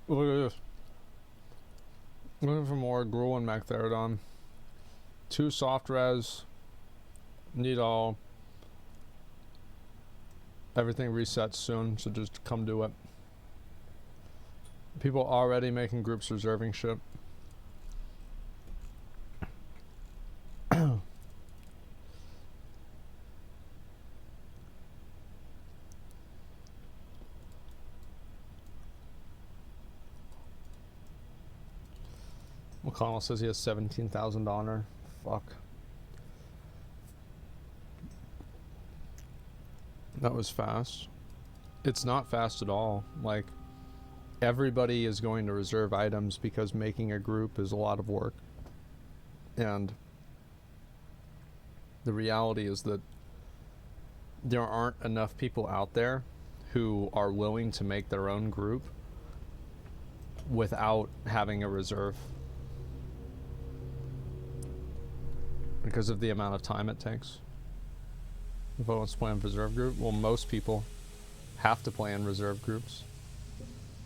Look at this. Looking for more Gruul and Magtheridon. 2 soft res. Need all. Everything resets soon, so just come do it. People already making groups reserving ship. McConnell says he has 17,000 honor. Fuck. That was fast. It's not fast at all. Like, everybody is going to reserve items because making a group is a lot of work. And the reality is that there aren't enough people out there who are willing to make their own group without having a reserve. Because of the amount of time it takes. If I want to play in reserve group, well, most people have to play in reserve groups.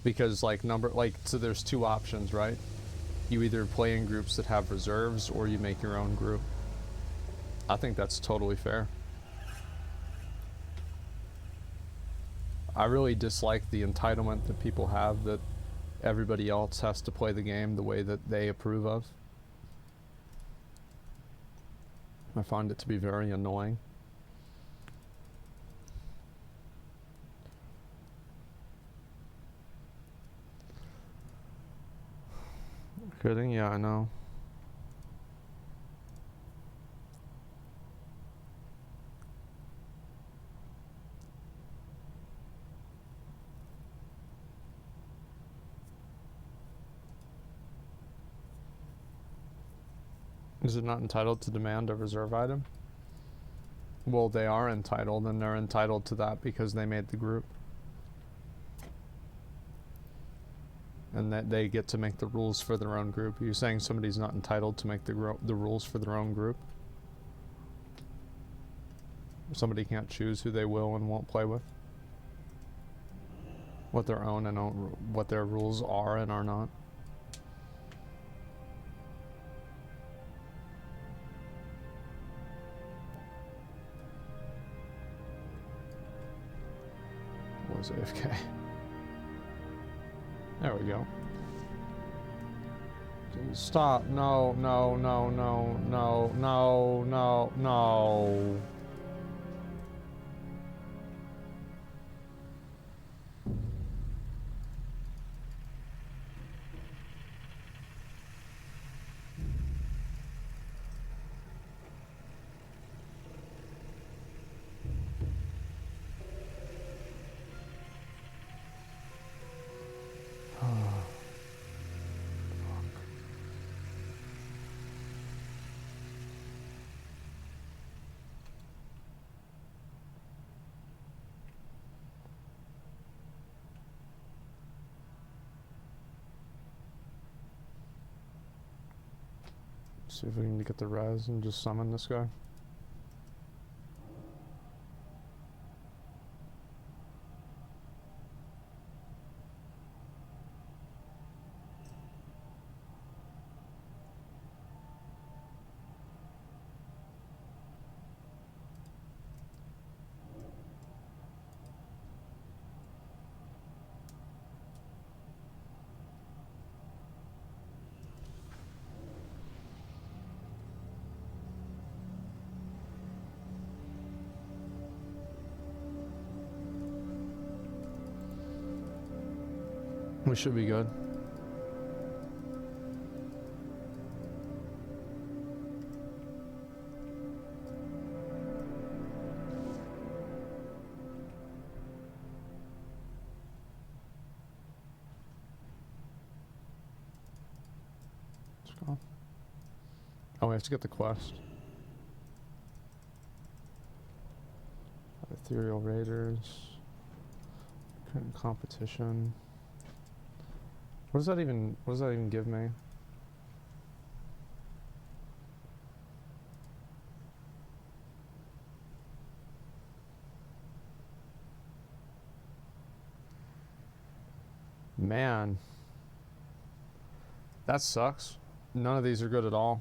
Because so there's 2 options, right? You either play in groups that have reserves or you make your own group. I think that's totally fair. I really dislike the entitlement that people have that everybody else has to play the game the way that they approve of. I find it to be very annoying. Kidding? Yeah, I know. Is it not entitled to demand a reserve item? Well, they are entitled, and they're entitled to that because they made the group. And that they get to make the rules for their own group. Are you saying somebody's not entitled to make the rules for their own group? Somebody can't choose who they will and won't play with? What their own and what their rules are and are not? Was AFK. There we go. Stop. No, no, no, no, no, no, no, no. See if we can get the res and just summon this guy. We should be good. Let's go. Oh, we have to get the quest. Ethereal Raiders. Current competition. What does that even give me? Man. That sucks. None of these are good at all.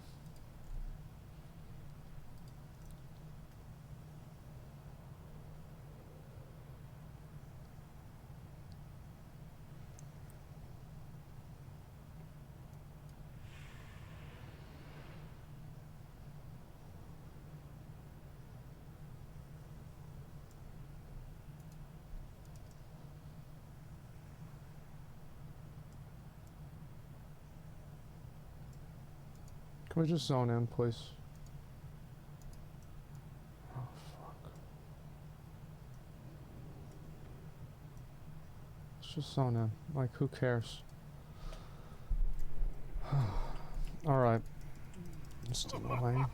Can we just zone in, please? Oh, fuck. Let's just zone in. Like, who cares? Alright. Just annoying.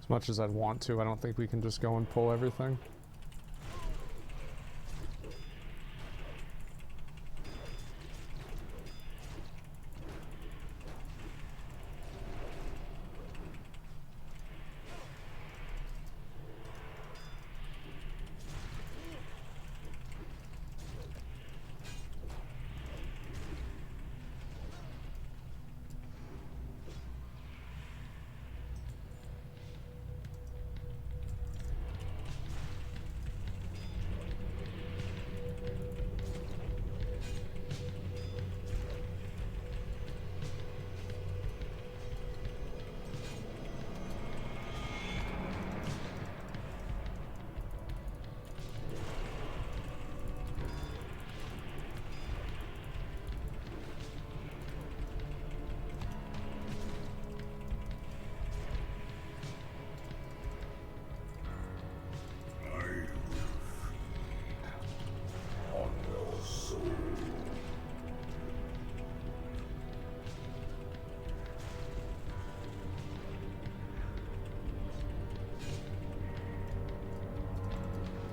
As much as I'd want to, I don't think we can just go and pull everything.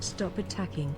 Stop attacking.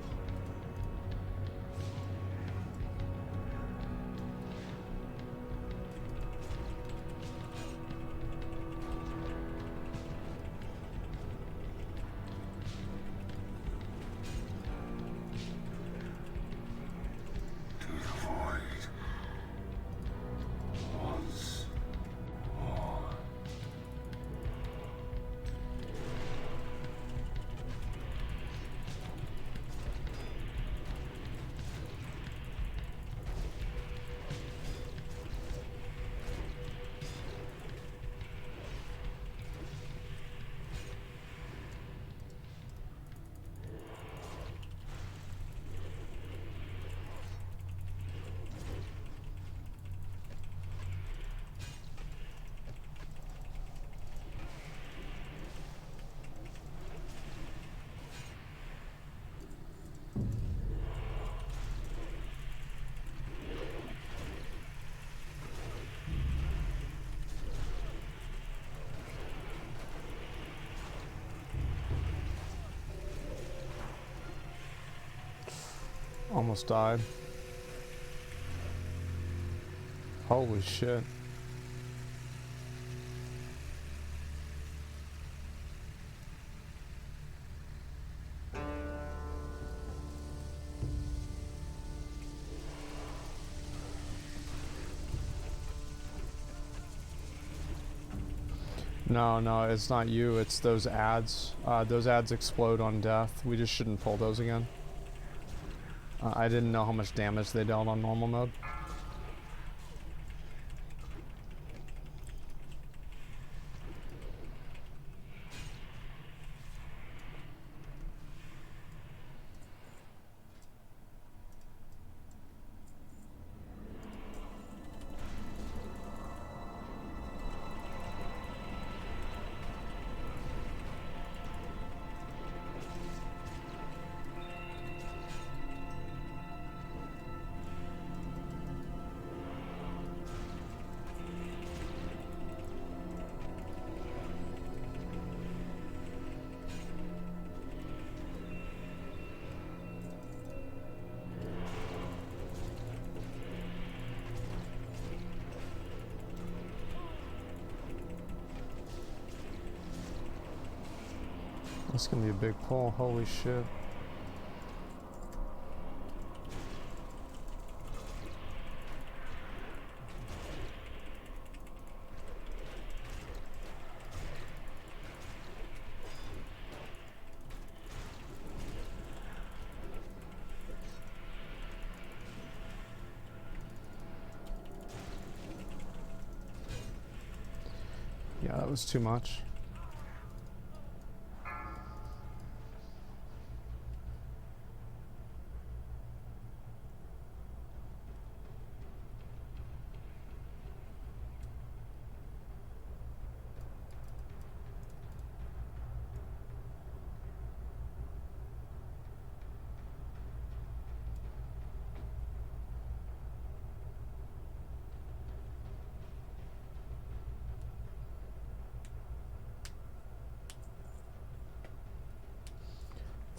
Almost died. Holy shit. No, no, it's not you. It's those ads. Those ads explode on death. We just shouldn't pull those again. I didn't know how much damage they dealt on normal mode. That's gonna be a big pull. Holy shit. Yeah, that was too much.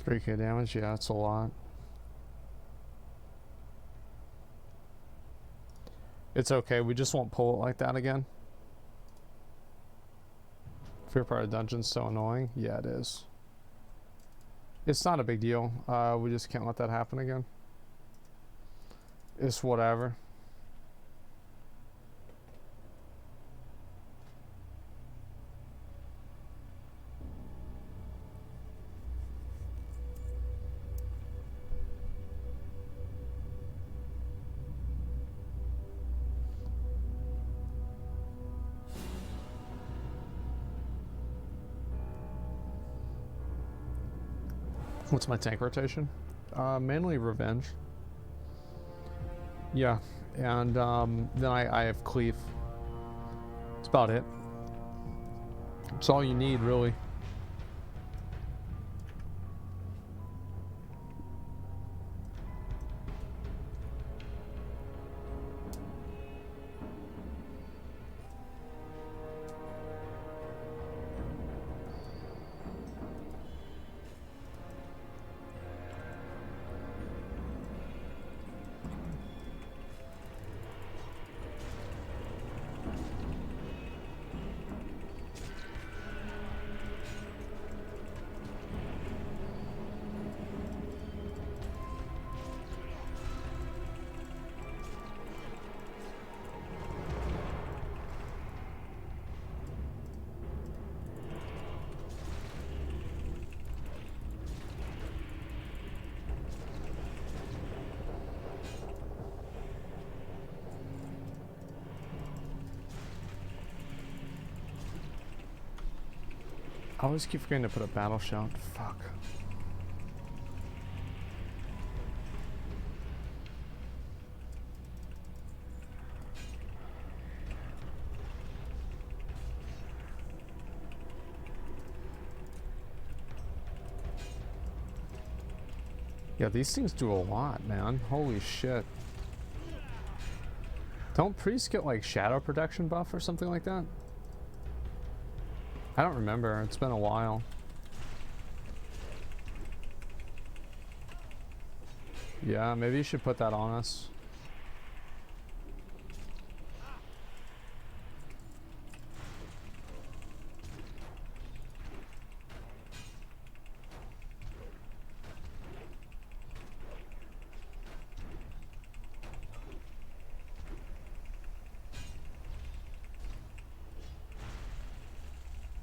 $3K damage, yeah, that's a lot. It's okay, we just won't pull it like that again. Fear part of dungeon's so annoying. Yeah, it is. It's not a big deal. We just can't let that happen again. It's whatever. What's my tank rotation? Mainly revenge. Yeah, and then I have cleave. That's about it. It's all you need, really. I always keep forgetting to put a battle shout. Fuck. Yeah, these things do a lot, man. Holy shit. Don't priests get like shadow protection buff or something like that? I don't remember. It's been a while. Yeah, maybe you should put that on us.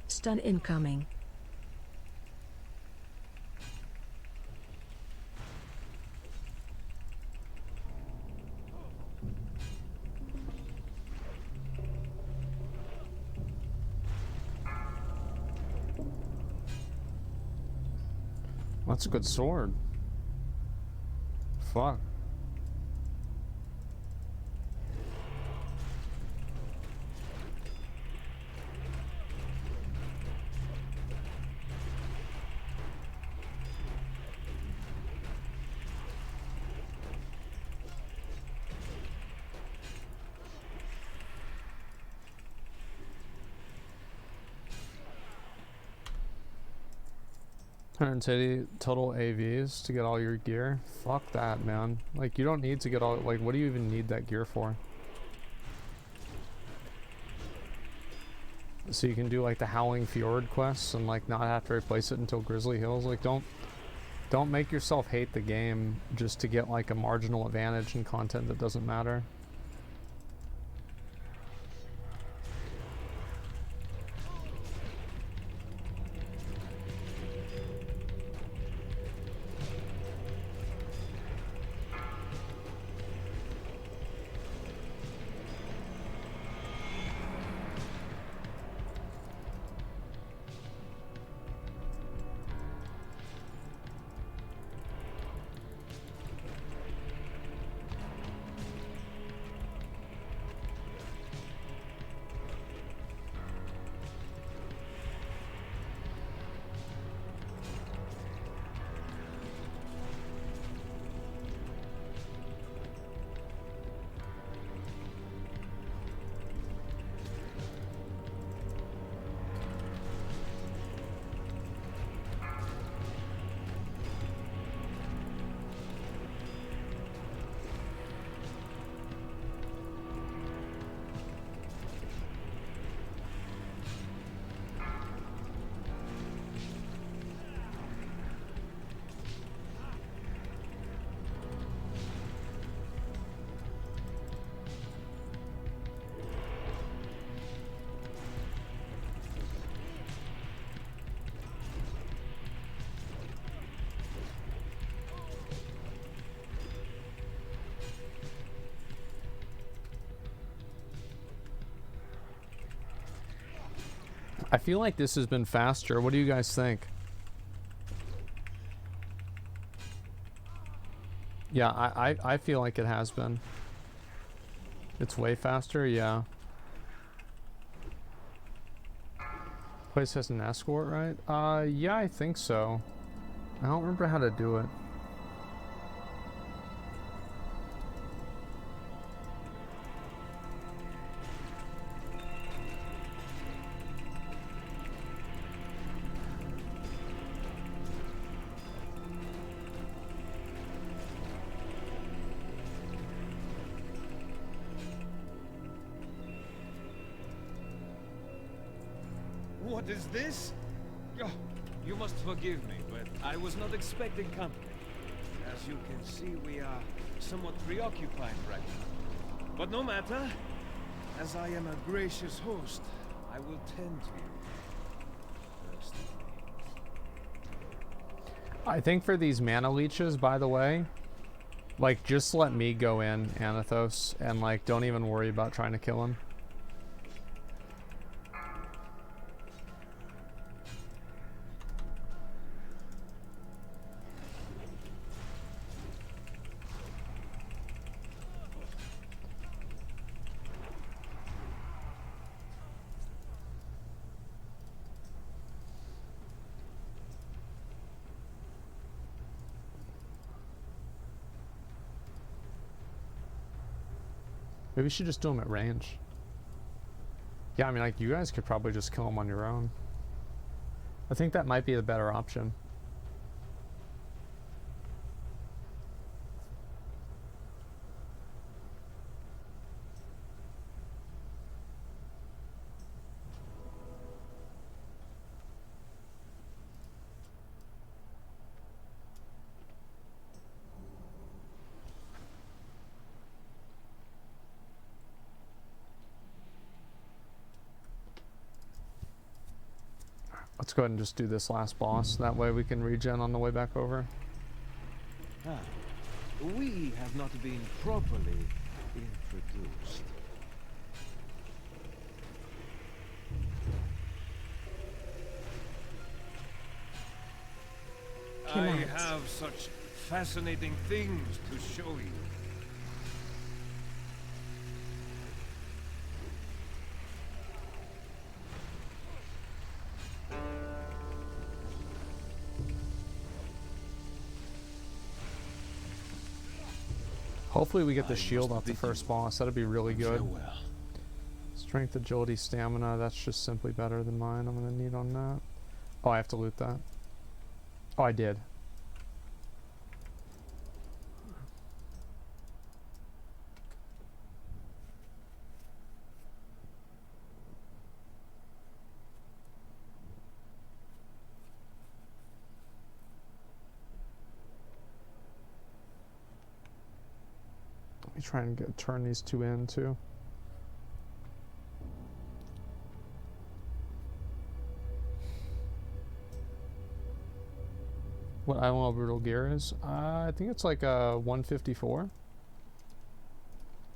Stun incoming. That's a good sword. Fuck. $180 total AVs to get all your gear. Fuck that, man. Like, you don't need to get all, like, what do you even need that gear for? So you can do like the Howling Fjord quests and like not have to replace it until Grizzly Hills. Like, don't make yourself hate the game just to get like a marginal advantage in content that doesn't matter. I feel like this has been faster. What do you guys think? Yeah, I feel like it has been. It's way faster, yeah. Place has an escort, right? Yeah, I think so. I don't remember how to do it. What is this? Oh, you must forgive me, but I was not expecting company. As you can see, we are somewhat preoccupied right now. But no matter. As I am a gracious host, I will tend to you. First I think for these mana leeches, by the way, like, just let me go in, Anathos, and like, don't even worry about trying to kill him. Maybe we should just do them at range. Yeah, I mean, like, you guys could probably just kill them on your own. I think that might be the better option. Let's go ahead and just do this last boss. That way we can regen on the way back over. Ah, we have not been properly introduced. I have such fascinating things to show you. Hopefully we get the shield off the first boss. That'd be really good. Farewell. Strength, agility, stamina. That's just simply better than mine. I'm gonna need on that. Oh, I have to loot that. Oh, I did. Let me try and turn these two in too. What Island Brutal Gear is? I think it's like a 154.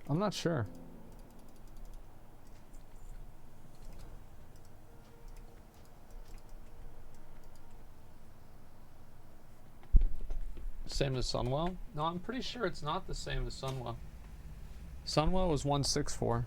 I'm not sure. Same as Sunwell? No, I'm pretty sure it's not the same as Sunwell. Sunwell was 164.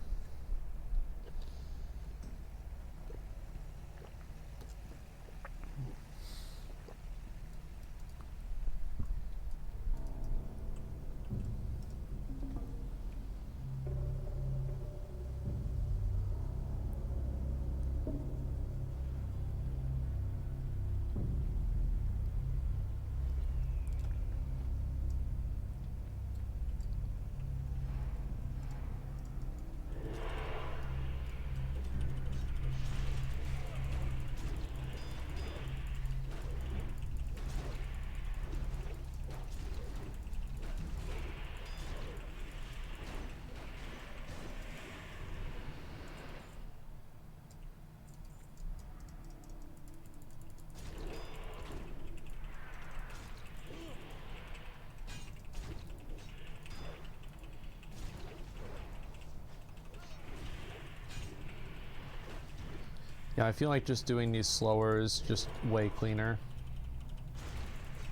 Yeah, I feel like just doing these slower is just way cleaner.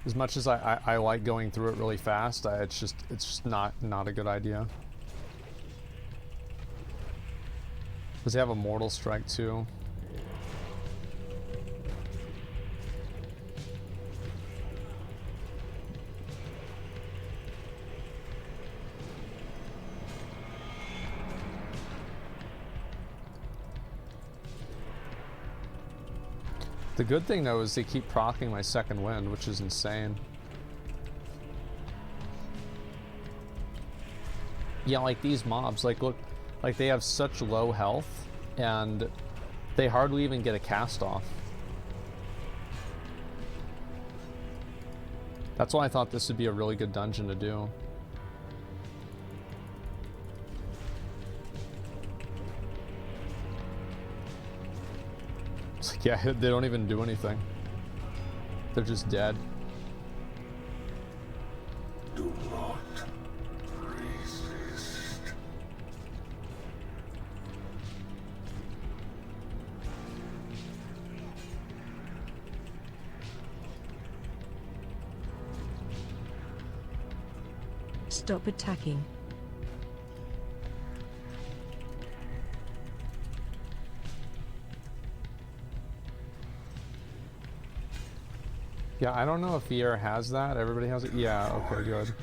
As much as I like going through it really fast, it's just not a good idea. Because they have a mortal strike too. The good thing though is they keep proccing my second wind, which is insane. Yeah, like these mobs, like look, like they have such low health and they hardly even get a cast off. That's why I thought this would be a really good dungeon to do. It's like, yeah, they don't even do anything. They're just dead. Do not resist. Stop attacking. Yeah, I don't know if VR has that. Everybody has it? Yeah, okay, good.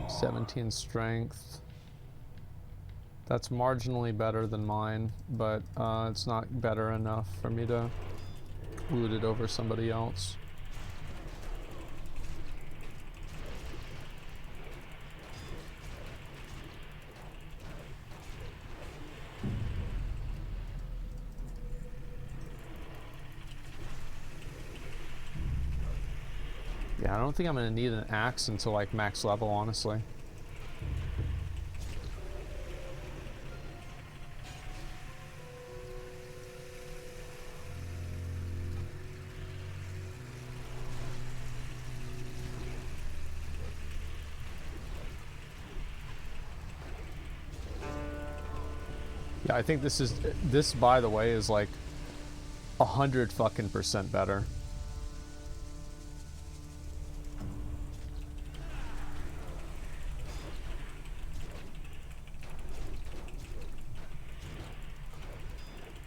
17 strength. That's marginally better than mine, but it's not better enough for me to loot it over somebody else. Yeah, I don't think I'm gonna need an axe until like max level, honestly. Yeah, I think this by the way is like 100% better.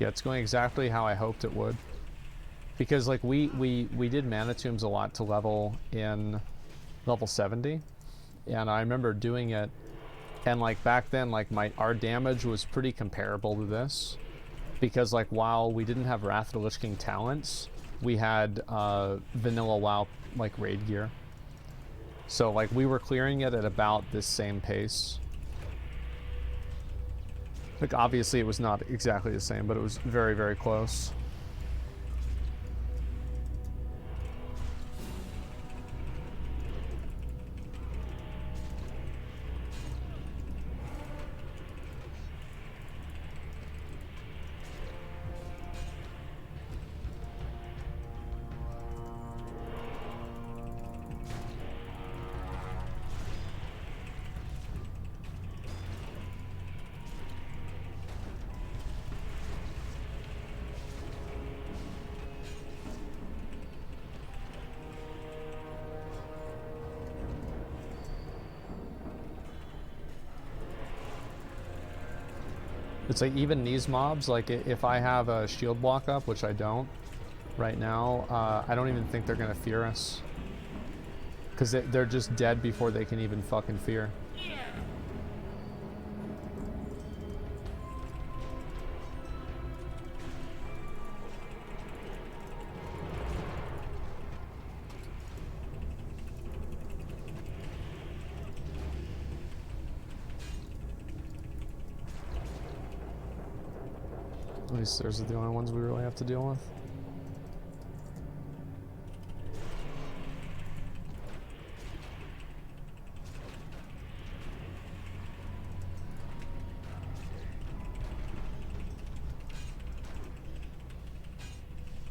Yeah, it's going exactly how I hoped it would. Because like we did mana tombs a lot to level in level 70, and I remember doing it, and like back then like our damage was pretty comparable to this, because like while we didn't have Wrath of the Lich King talents, we had vanilla WoW like raid gear, so like we were clearing it at about this same pace. Like obviously it was not exactly the same, but it was very, very close. It's like even these mobs, like if I have a shield block up, which I don't right now, I don't even think they're gonna fear us. Because they're just dead before they can even fucking fear. At least those are the only ones we really have to deal with.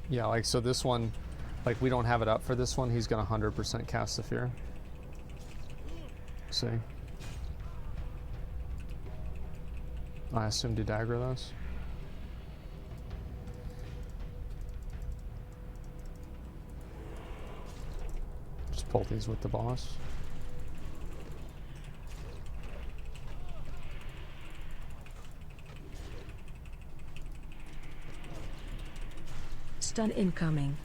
Yeah, like so this one, like we don't have it up for this one, he's gonna 100% cast the fear. See? I assume to dagger those. Just pull these with the boss. Stun incoming.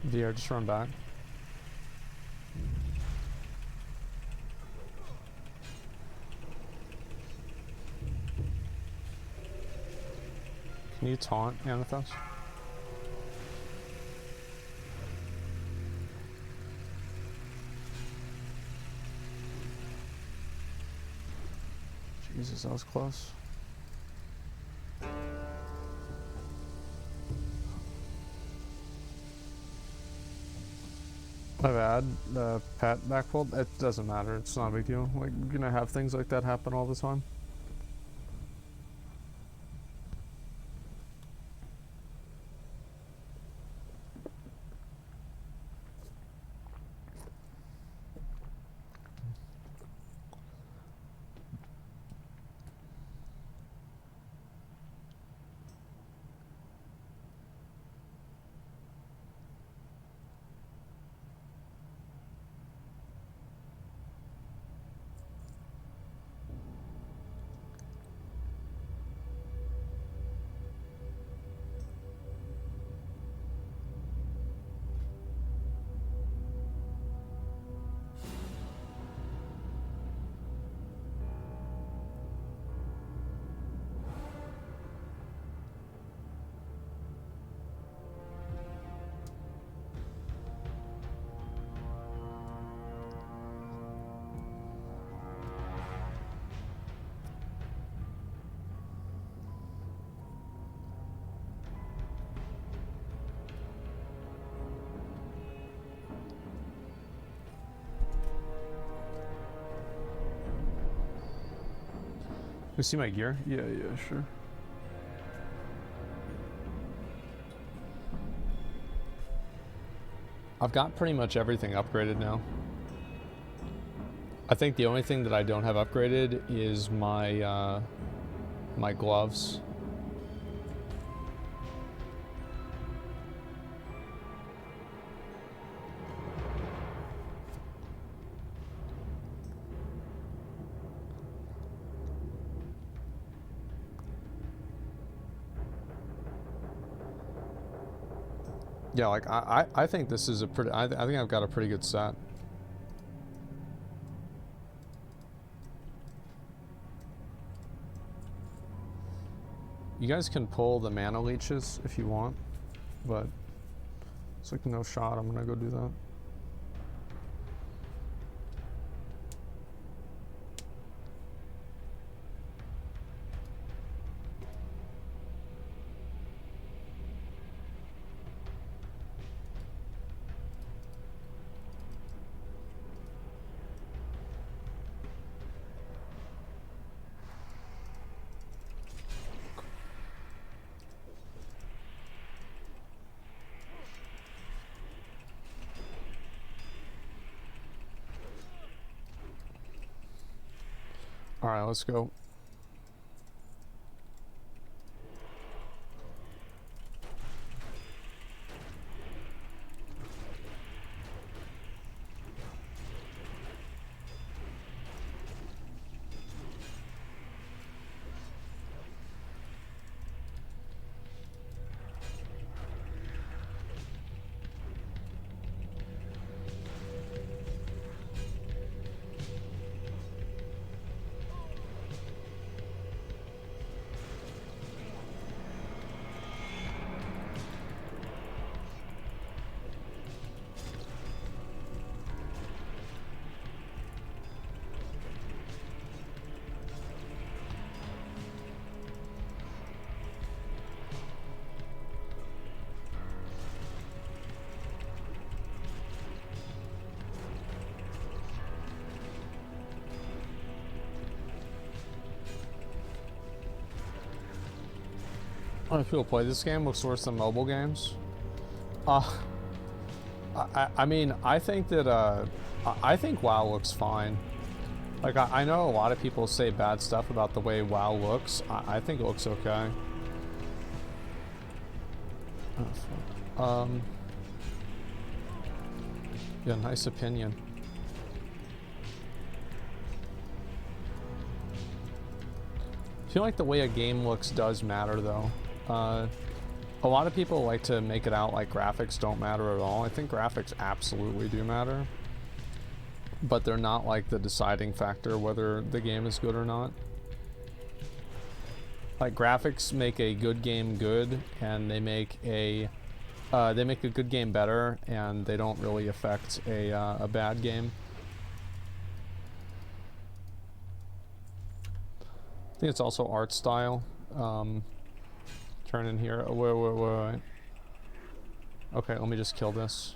VR, just run back. Can you taunt Amethyst? Jesus, that was close. My bad. The pet backpulled. It doesn't matter. It's not a big deal. Like, you're gonna have things like that happen all the time. You see my gear? Yeah, sure. I've got pretty much everything upgraded now. I think the only thing that I don't have upgraded is my my gloves. Yeah, like I think this is a pretty. I think I've got a pretty good set. You guys can pull the mana leeches if you want, but it's like no shot. I'm gonna go do that. All right, let's go. How many people play this game? Looks worse than mobile games. I mean, I think that I think WoW looks fine. Like I know a lot of people say bad stuff about the way WoW looks. I think it looks okay. Oh, fuck. Yeah, nice opinion. I feel like the way a game looks does matter though. A lot of people like to make it out like graphics don't matter at all. I think graphics absolutely do matter, but they're not like the deciding factor whether the game is good or not. Like graphics make a good game good, and they make a good game better, and they don't really affect a bad game. I think it's also art style. Turn in here. Oh, wait. Okay, let me just kill this.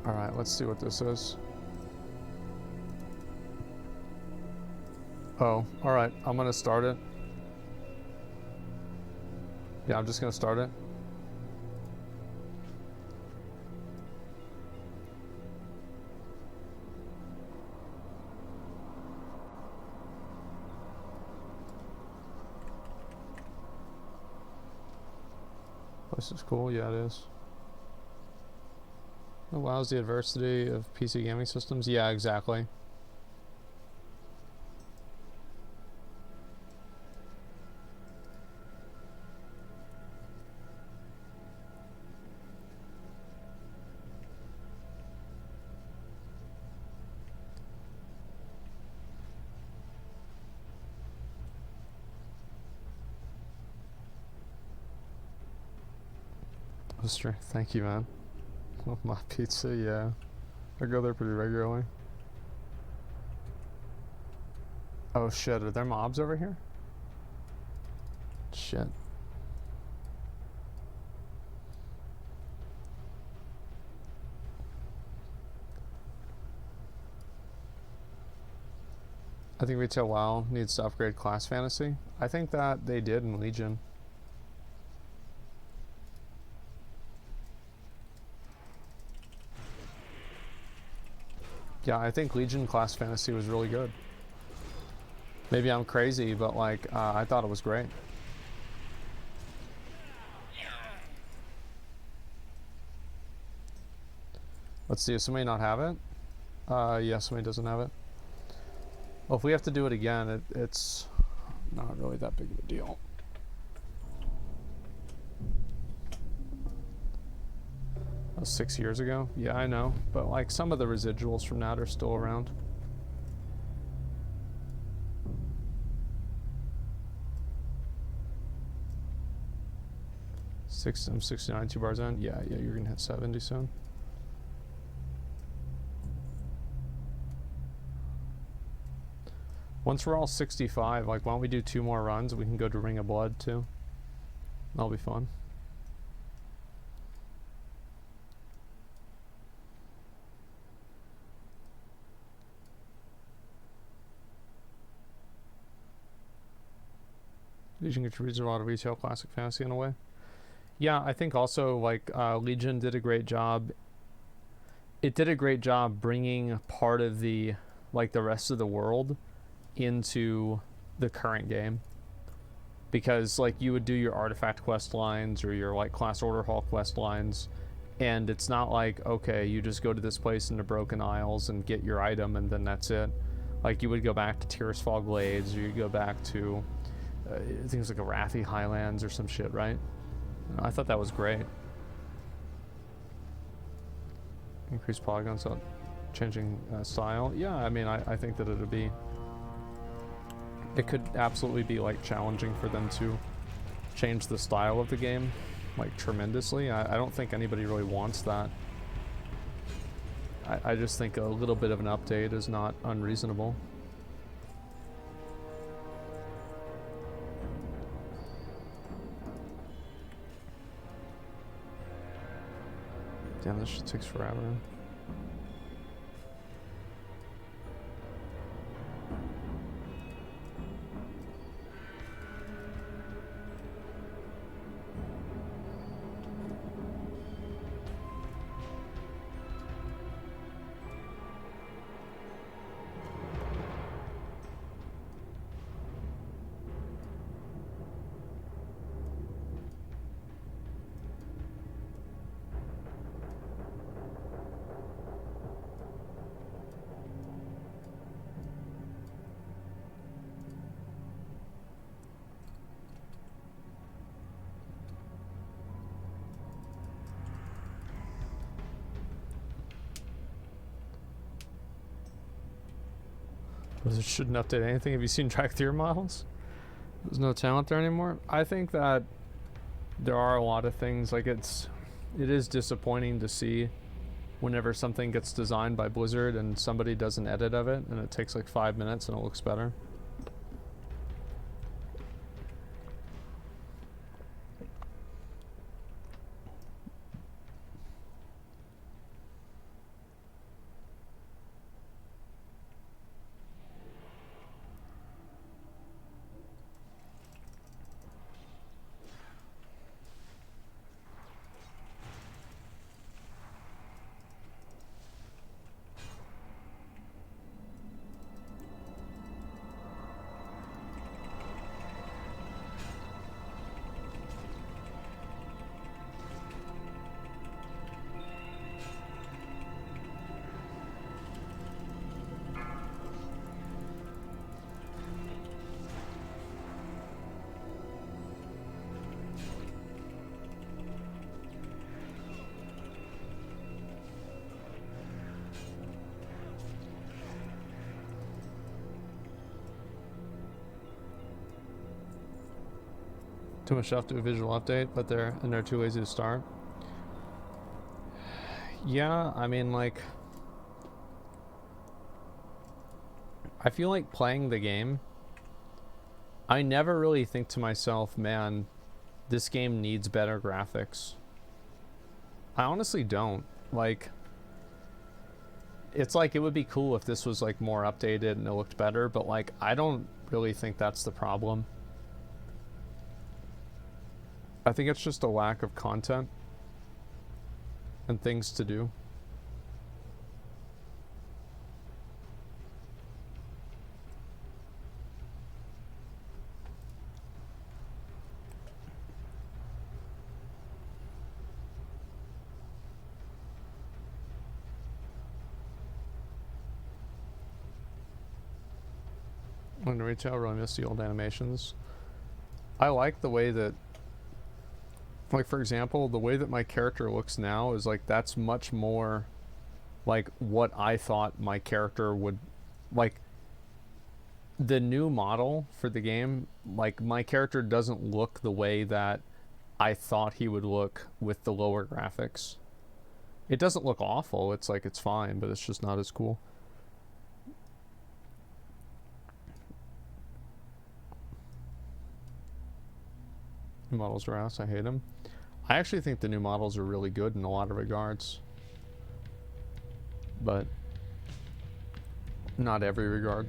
All right, let's see what this is. Oh, all right, I'm gonna start it. Yeah, I'm just gonna start it. This is cool, yeah it is. Allows the adversity of PC gaming systems, yeah, exactly. Thank you, man. Love my pizza, yeah. I go there pretty regularly. Oh shit, are there mobs over here? Shit. I think Retail WoW needs to upgrade Class Fantasy. I think that they did in Legion. Yeah, I think Legion Class Fantasy was really good. Maybe I'm crazy, but like, I thought it was great. Let's see, does somebody not have it? Yeah, somebody doesn't have it. Well, if we have to do it again, it's not really that big of a deal. That was 6 years ago? Yeah, I know. But like some of the residuals from that are still around. I'm 69, 2 bars in. Yeah, you're gonna hit 70 soon. Once we're all 65, like, why don't we do 2 more runs? We can go to Ring of Blood, too. That'll be fun. Legion contributes a lot of retail classic fantasy in a way. Yeah, I think also, like, Legion did a great job. It did a great job bringing part of the, like, the rest of the world into the current game, because like you would do your artifact quest lines or your like class order hall quest lines, and it's not like, okay, you just go to this place in the Broken Isles and get your item and then that's it. Like you would go back to Tirisfal Glades, or you'd go back to things like Arathi Highlands or some shit, right? I thought that was great. Increase polygons without changing style. Yeah, I mean, I think that it'd be, it could absolutely be like challenging for them to change the style of the game like tremendously. I don't think anybody really wants that. I just think a little bit of an update is not unreasonable. Damn, this shit takes forever. Blizzard shouldn't update anything. Have you seen track theory models? There's no talent there anymore. I think that there are a lot of things, like it is disappointing to see whenever something gets designed by Blizzard and somebody does an edit of it and it takes like 5 minutes and it looks better. Too much stuff to do a visual update, but they're too lazy to start. Yeah, I mean, like, I feel like playing the game I never really think to myself, man, this game needs better graphics. I honestly don't. Like, it's like it would be cool if this was like more updated and it looked better, but like I don't really think that's the problem. I think it's just a lack of content and things to do. In retail, I really miss the old animations. I like the way that, like, for example, the way that my character looks now is like, that's much more like what I thought my character would, like, the new model for the game, like, my character doesn't look the way that I thought he would look with the lower graphics. It doesn't look awful, it's like, it's fine, but it's just not as cool. New models are ass. I hate them. I actually think the new models are really good in a lot of regards, but not every regard.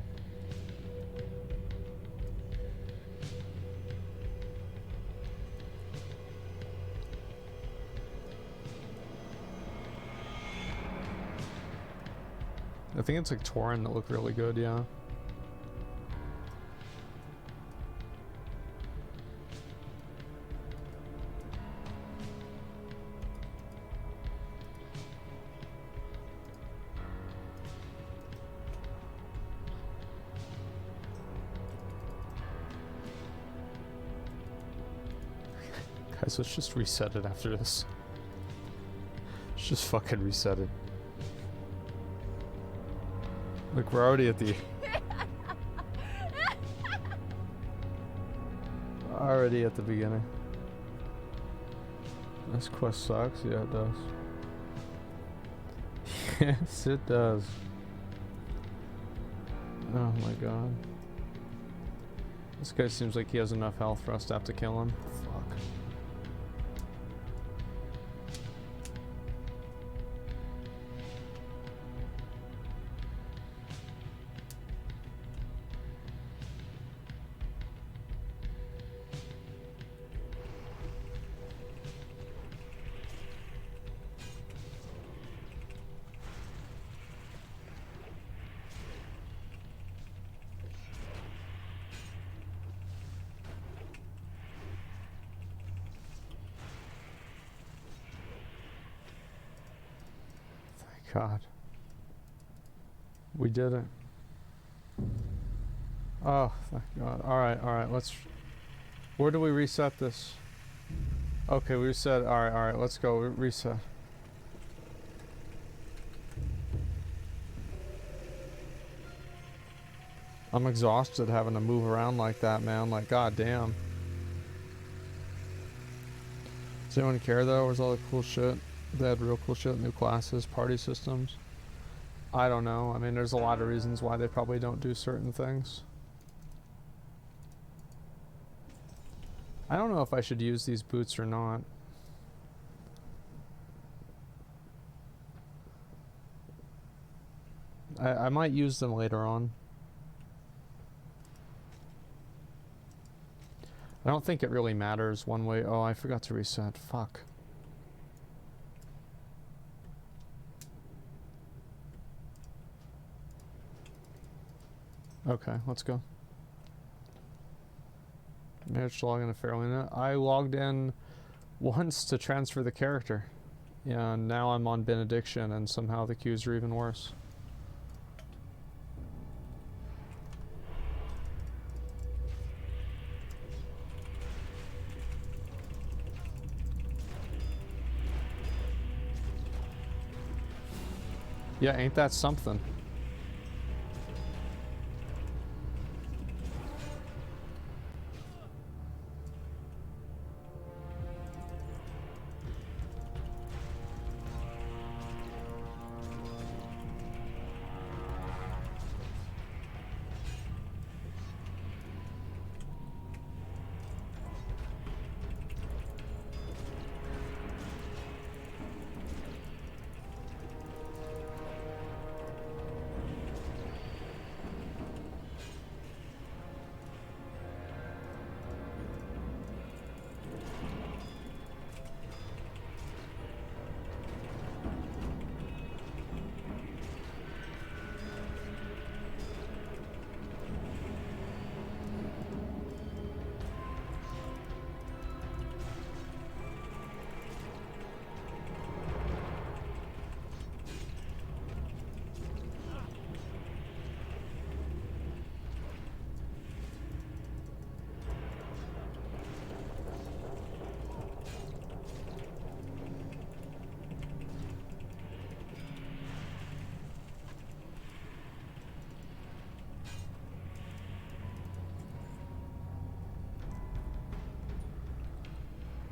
I think it's like Tauren that look really good, yeah. Guys, let's just reset it after this. Let's just fucking reset it. Look, we're already at the... already at the beginning. This quest sucks? Yeah, it does. Yes, it does. Oh my god. This guy seems like he has enough health for us to have to kill him. Fuck. God. We did it. Oh, thank God. Alright, let's... Where do we reset this? Okay, we reset. Alright, let's go. Reset. I'm exhausted having to move around like that, man. Like, goddamn. Does anyone care, though? Where's all the cool shit? They had real cool shit, new classes, party systems. I don't know. I mean, there's a lot of reasons why they probably don't do certain things. I don't know if I should use these boots or not. I might use them later on. I don't think it really matters one way. Oh, I forgot to reset. Fuck. Okay, let's go. Managed to log in a Fairlane. I logged in once to transfer the character. Yeah, and now I'm on Benediction and somehow the queues are even worse. Yeah, ain't that something?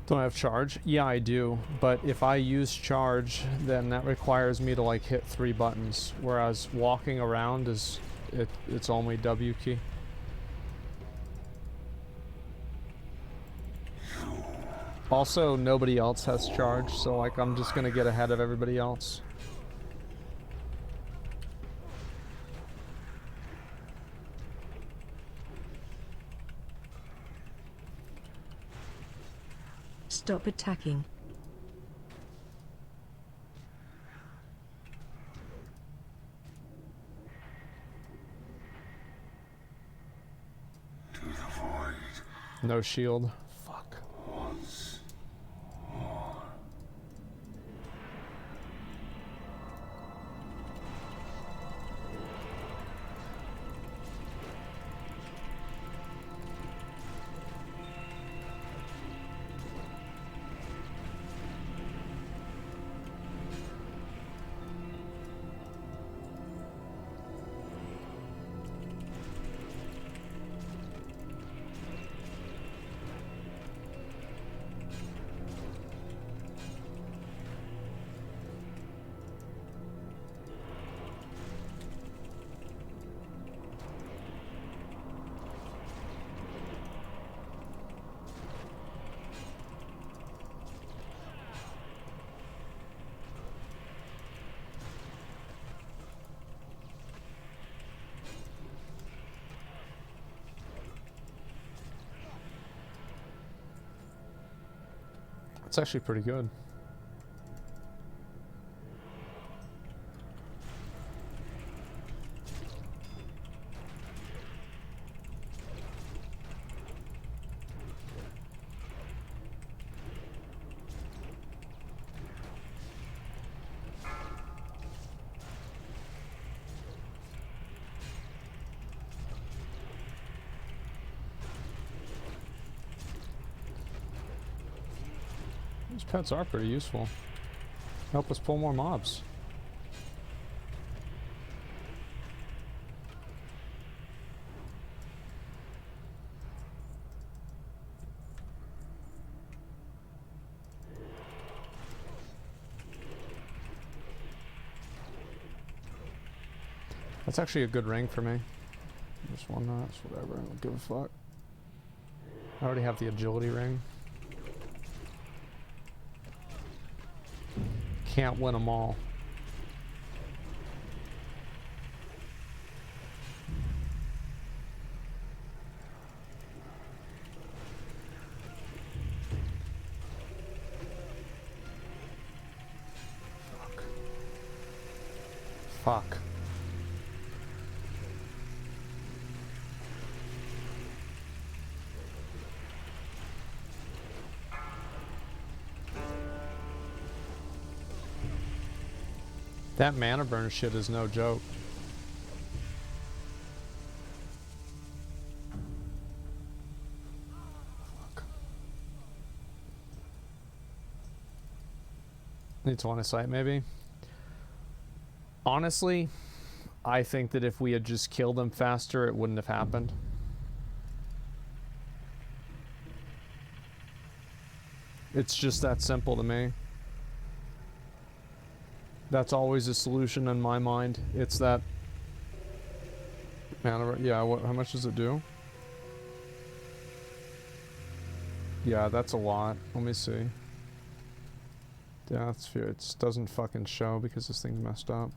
Don't I have charge? Yeah, I do. But if I use charge, then that requires me to like hit 3 buttons. Whereas walking around is it's only W key. Also, nobody else has charge, so like I'm just gonna get ahead of everybody else. Stop attacking. To the void. No shield. Fuck. Once more. It's actually pretty good. These pets are pretty useful. Help us pull more mobs. That's actually a good ring for me. Just one notch, whatever, I don't give a fuck. I already have the agility ring. Can't win them all. Fuck. That mana burn shit is no joke. Fuck. Needs one a sight maybe. Honestly, I think that if we had just killed them faster, it wouldn't have happened. It's just that simple to me. That's always a solution in my mind. It's that... Man, yeah, how much does it do? Yeah, that's a lot. Let me see. Yeah, that's fair. It just doesn't fucking show because this thing's messed up.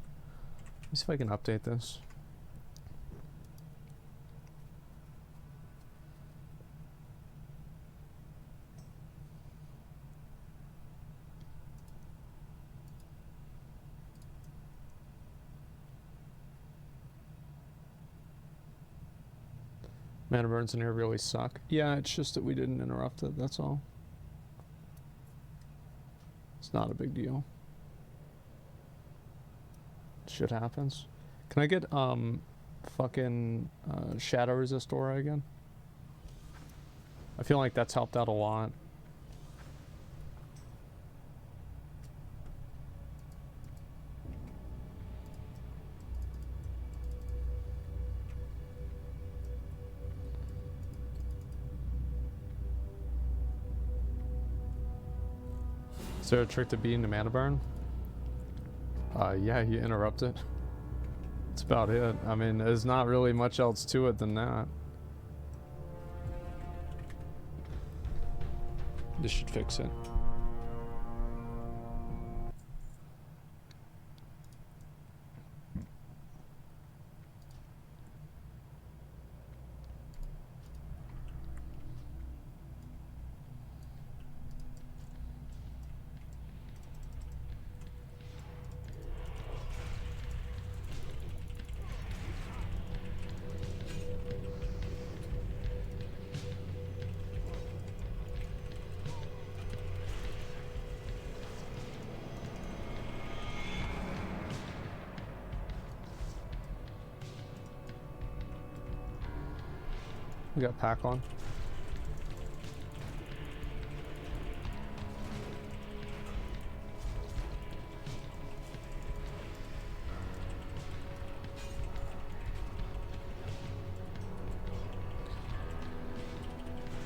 Let me see if I can update this. Mana burns in here really suck. Yeah, it's just that we didn't interrupt it, that's all. It's not a big deal. Shit happens. Can I get, fucking, Shadow Resist Aura again? I feel like that's helped out a lot. Is there a trick to beating the mana burn? Yeah, you interrupt it. That's about it. I mean, there's not really much else to it than that. This should fix it. We got pack on.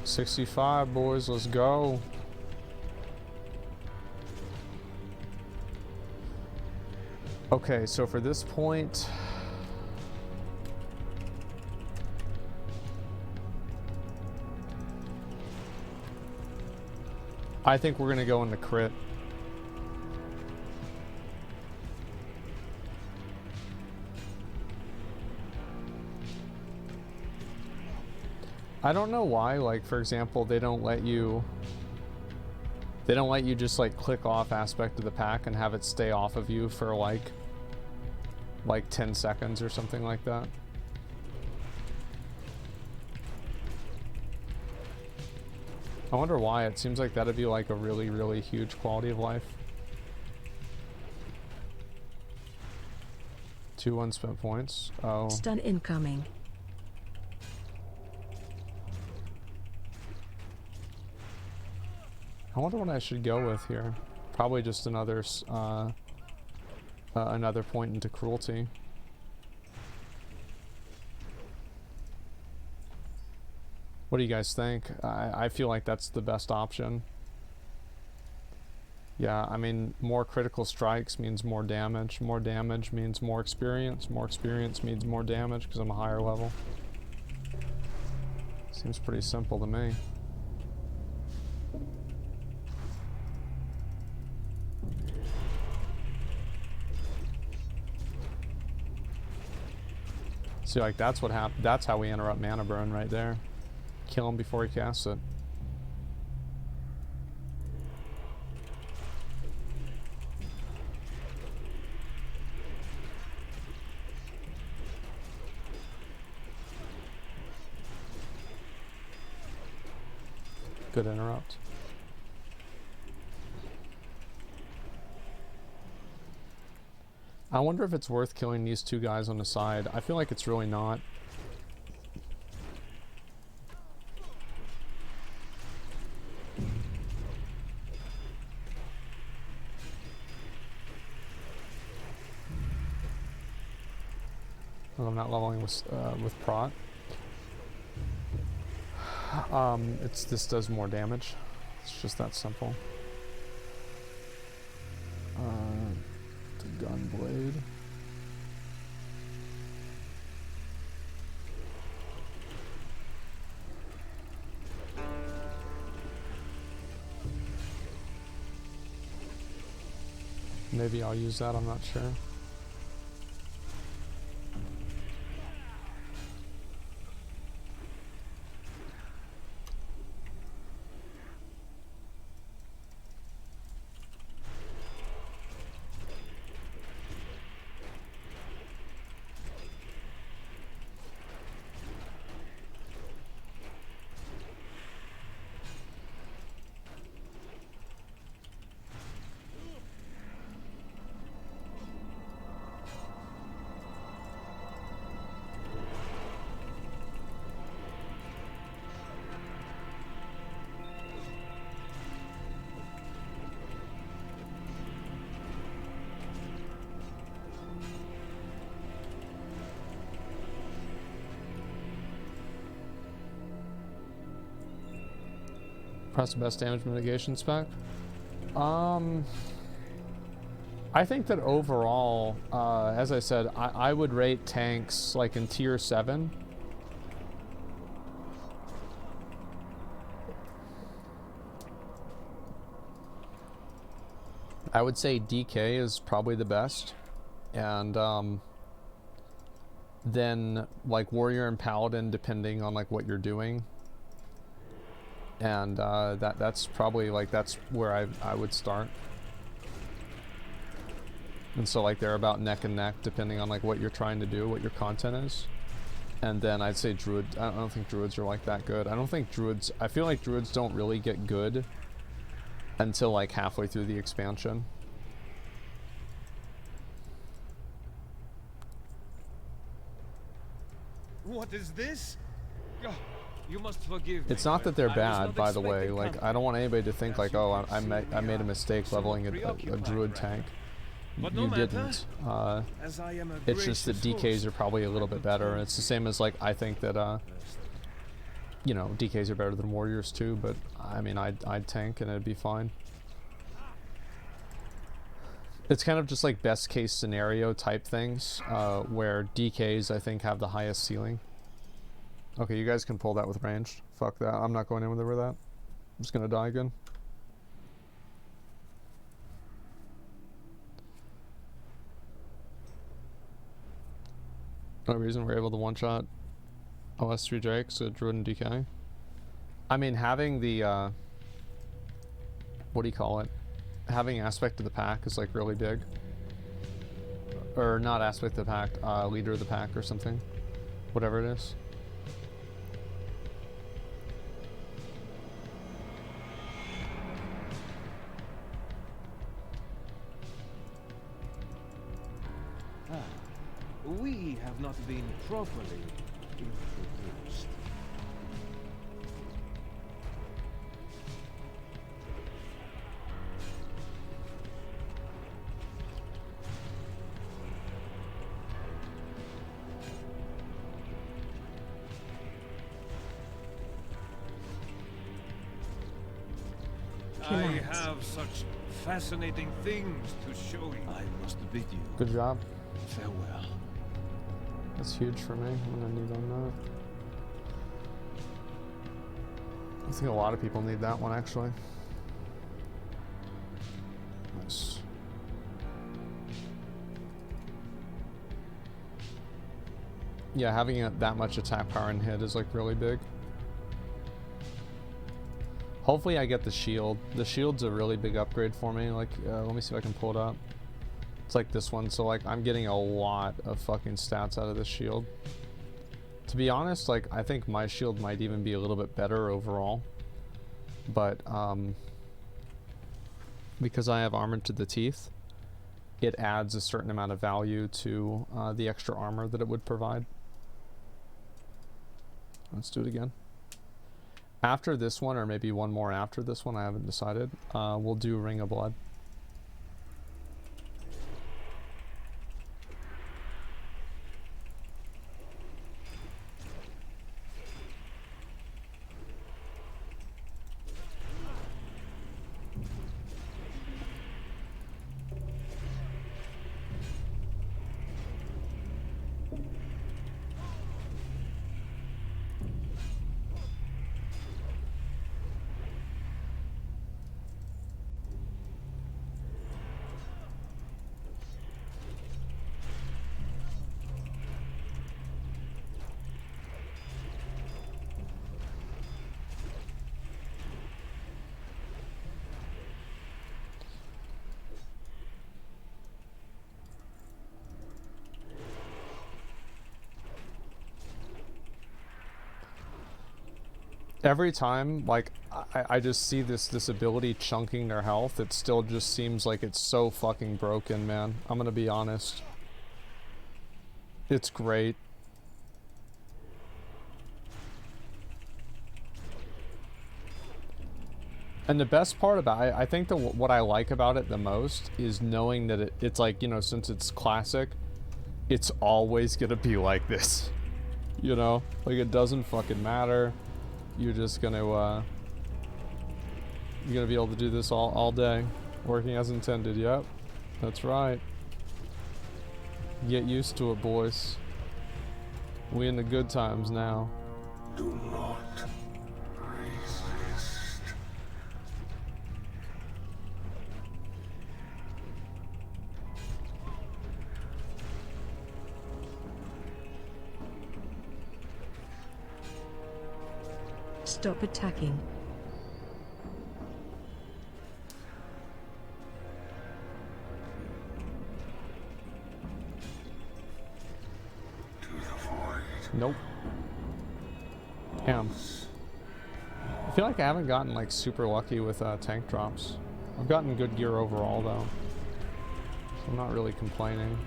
$65, boys, let's go. Okay, so for this point, I think we're gonna go into crit. I don't know why, like, for example, they don't let you just like click off aspect of the pack and have it stay off of you for like 10 seconds or something like that. I wonder why. It seems like that'd be like a really, really huge quality of life. 2 unspent points. Oh. Stun incoming. I wonder what I should go with here. Probably just another another point into cruelty. What do you guys think? I feel like that's the best option. Yeah, I mean, more critical strikes means more damage. More damage means more experience. More experience means more damage because I'm a higher level. Seems pretty simple to me. See, like, that's what happened. That's how we interrupt mana burn right there. Kill him before he casts it. Good interrupt. I wonder if it's worth killing these two guys on the side. I feel like it's really not. Well, I'm not leveling with prot. This does more damage. It's just that simple. The gun blade. Maybe I'll use that, I'm not sure. Press the best damage mitigation spec. I think that overall, as I said, I would rate tanks like in tier 7. I would say DK is probably the best. And then like Warrior and Paladin, depending on like what you're doing. And that's probably like, that's where I would start. And so like they're about neck and neck depending on like what you're trying to do, what your content is. And then I'd say Druid, I don't think Druids are like that good. I don't think Druids, I feel like Druids don't really get good until like halfway through the expansion. What is this? Oh, you must forgive me. It's not that they're I was bad, not by the way. expecting Like, company. I don't want anybody to think As like, you oh, can I see, made a we mistake are leveling somewhat a preoccupied Druid right tank. But You no matter, didn't. as I am a It's just that gracious DKs host, are probably a little bit better. It's the same as like, I think that, you know, DKs are better than Warriors too, but I mean, I'd tank and it'd be fine. It's kind of just like best case scenario type things, where DKs I think have the highest ceiling. Okay, you guys can pull that with ranged. Fuck that. I'm not going in with that. I'm just gonna die again. No reason we're able to one-shot OS3 Drakes, so Druid and DK. I mean, having the, what do you call it? Having aspect of the pack is like really big. Or not aspect of the pack, leader of the pack or something. Whatever it is. We have not been properly introduced. I Relax. have such fascinating things to show you. I must bid you Good job. farewell. That's huge for me. I'm gonna need on that. I think a lot of people need that one actually. Nice. Yeah, having that much attack power and hit is like really big. Hopefully I get the shield. The shield's a really big upgrade for me. Like, let me see if I can pull it up. It's like this one, so like I'm getting a lot of fucking stats out of this shield. To be honest, like I think my shield might even be a little bit better overall. But because I have armor to the teeth, it adds a certain amount of value to the extra armor that it would provide. Let's do it again. After this one, or maybe one more after this one, I haven't decided, we'll do Ring of Blood. Every time, like, I just see this ability chunking their health, it still just seems like it's so fucking broken, man. I'm gonna be honest. It's great. And the best part about it, I think what I like about it the most is knowing that it's like, you know, since it's classic, it's always gonna be like this. You know? Like, it doesn't fucking matter. You're just gonna, you're gonna be able to do this all day. Working as intended, yep. That's right. Get used to it, boys. We in the good times now. Do not resist. Stop attacking. To the void. Nope. Damn. I feel like I haven't gotten like super lucky with tank drops. I've gotten good gear overall though. So I'm not really complaining.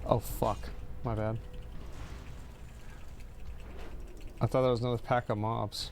Oh fuck, my bad. I thought that was another pack of mobs.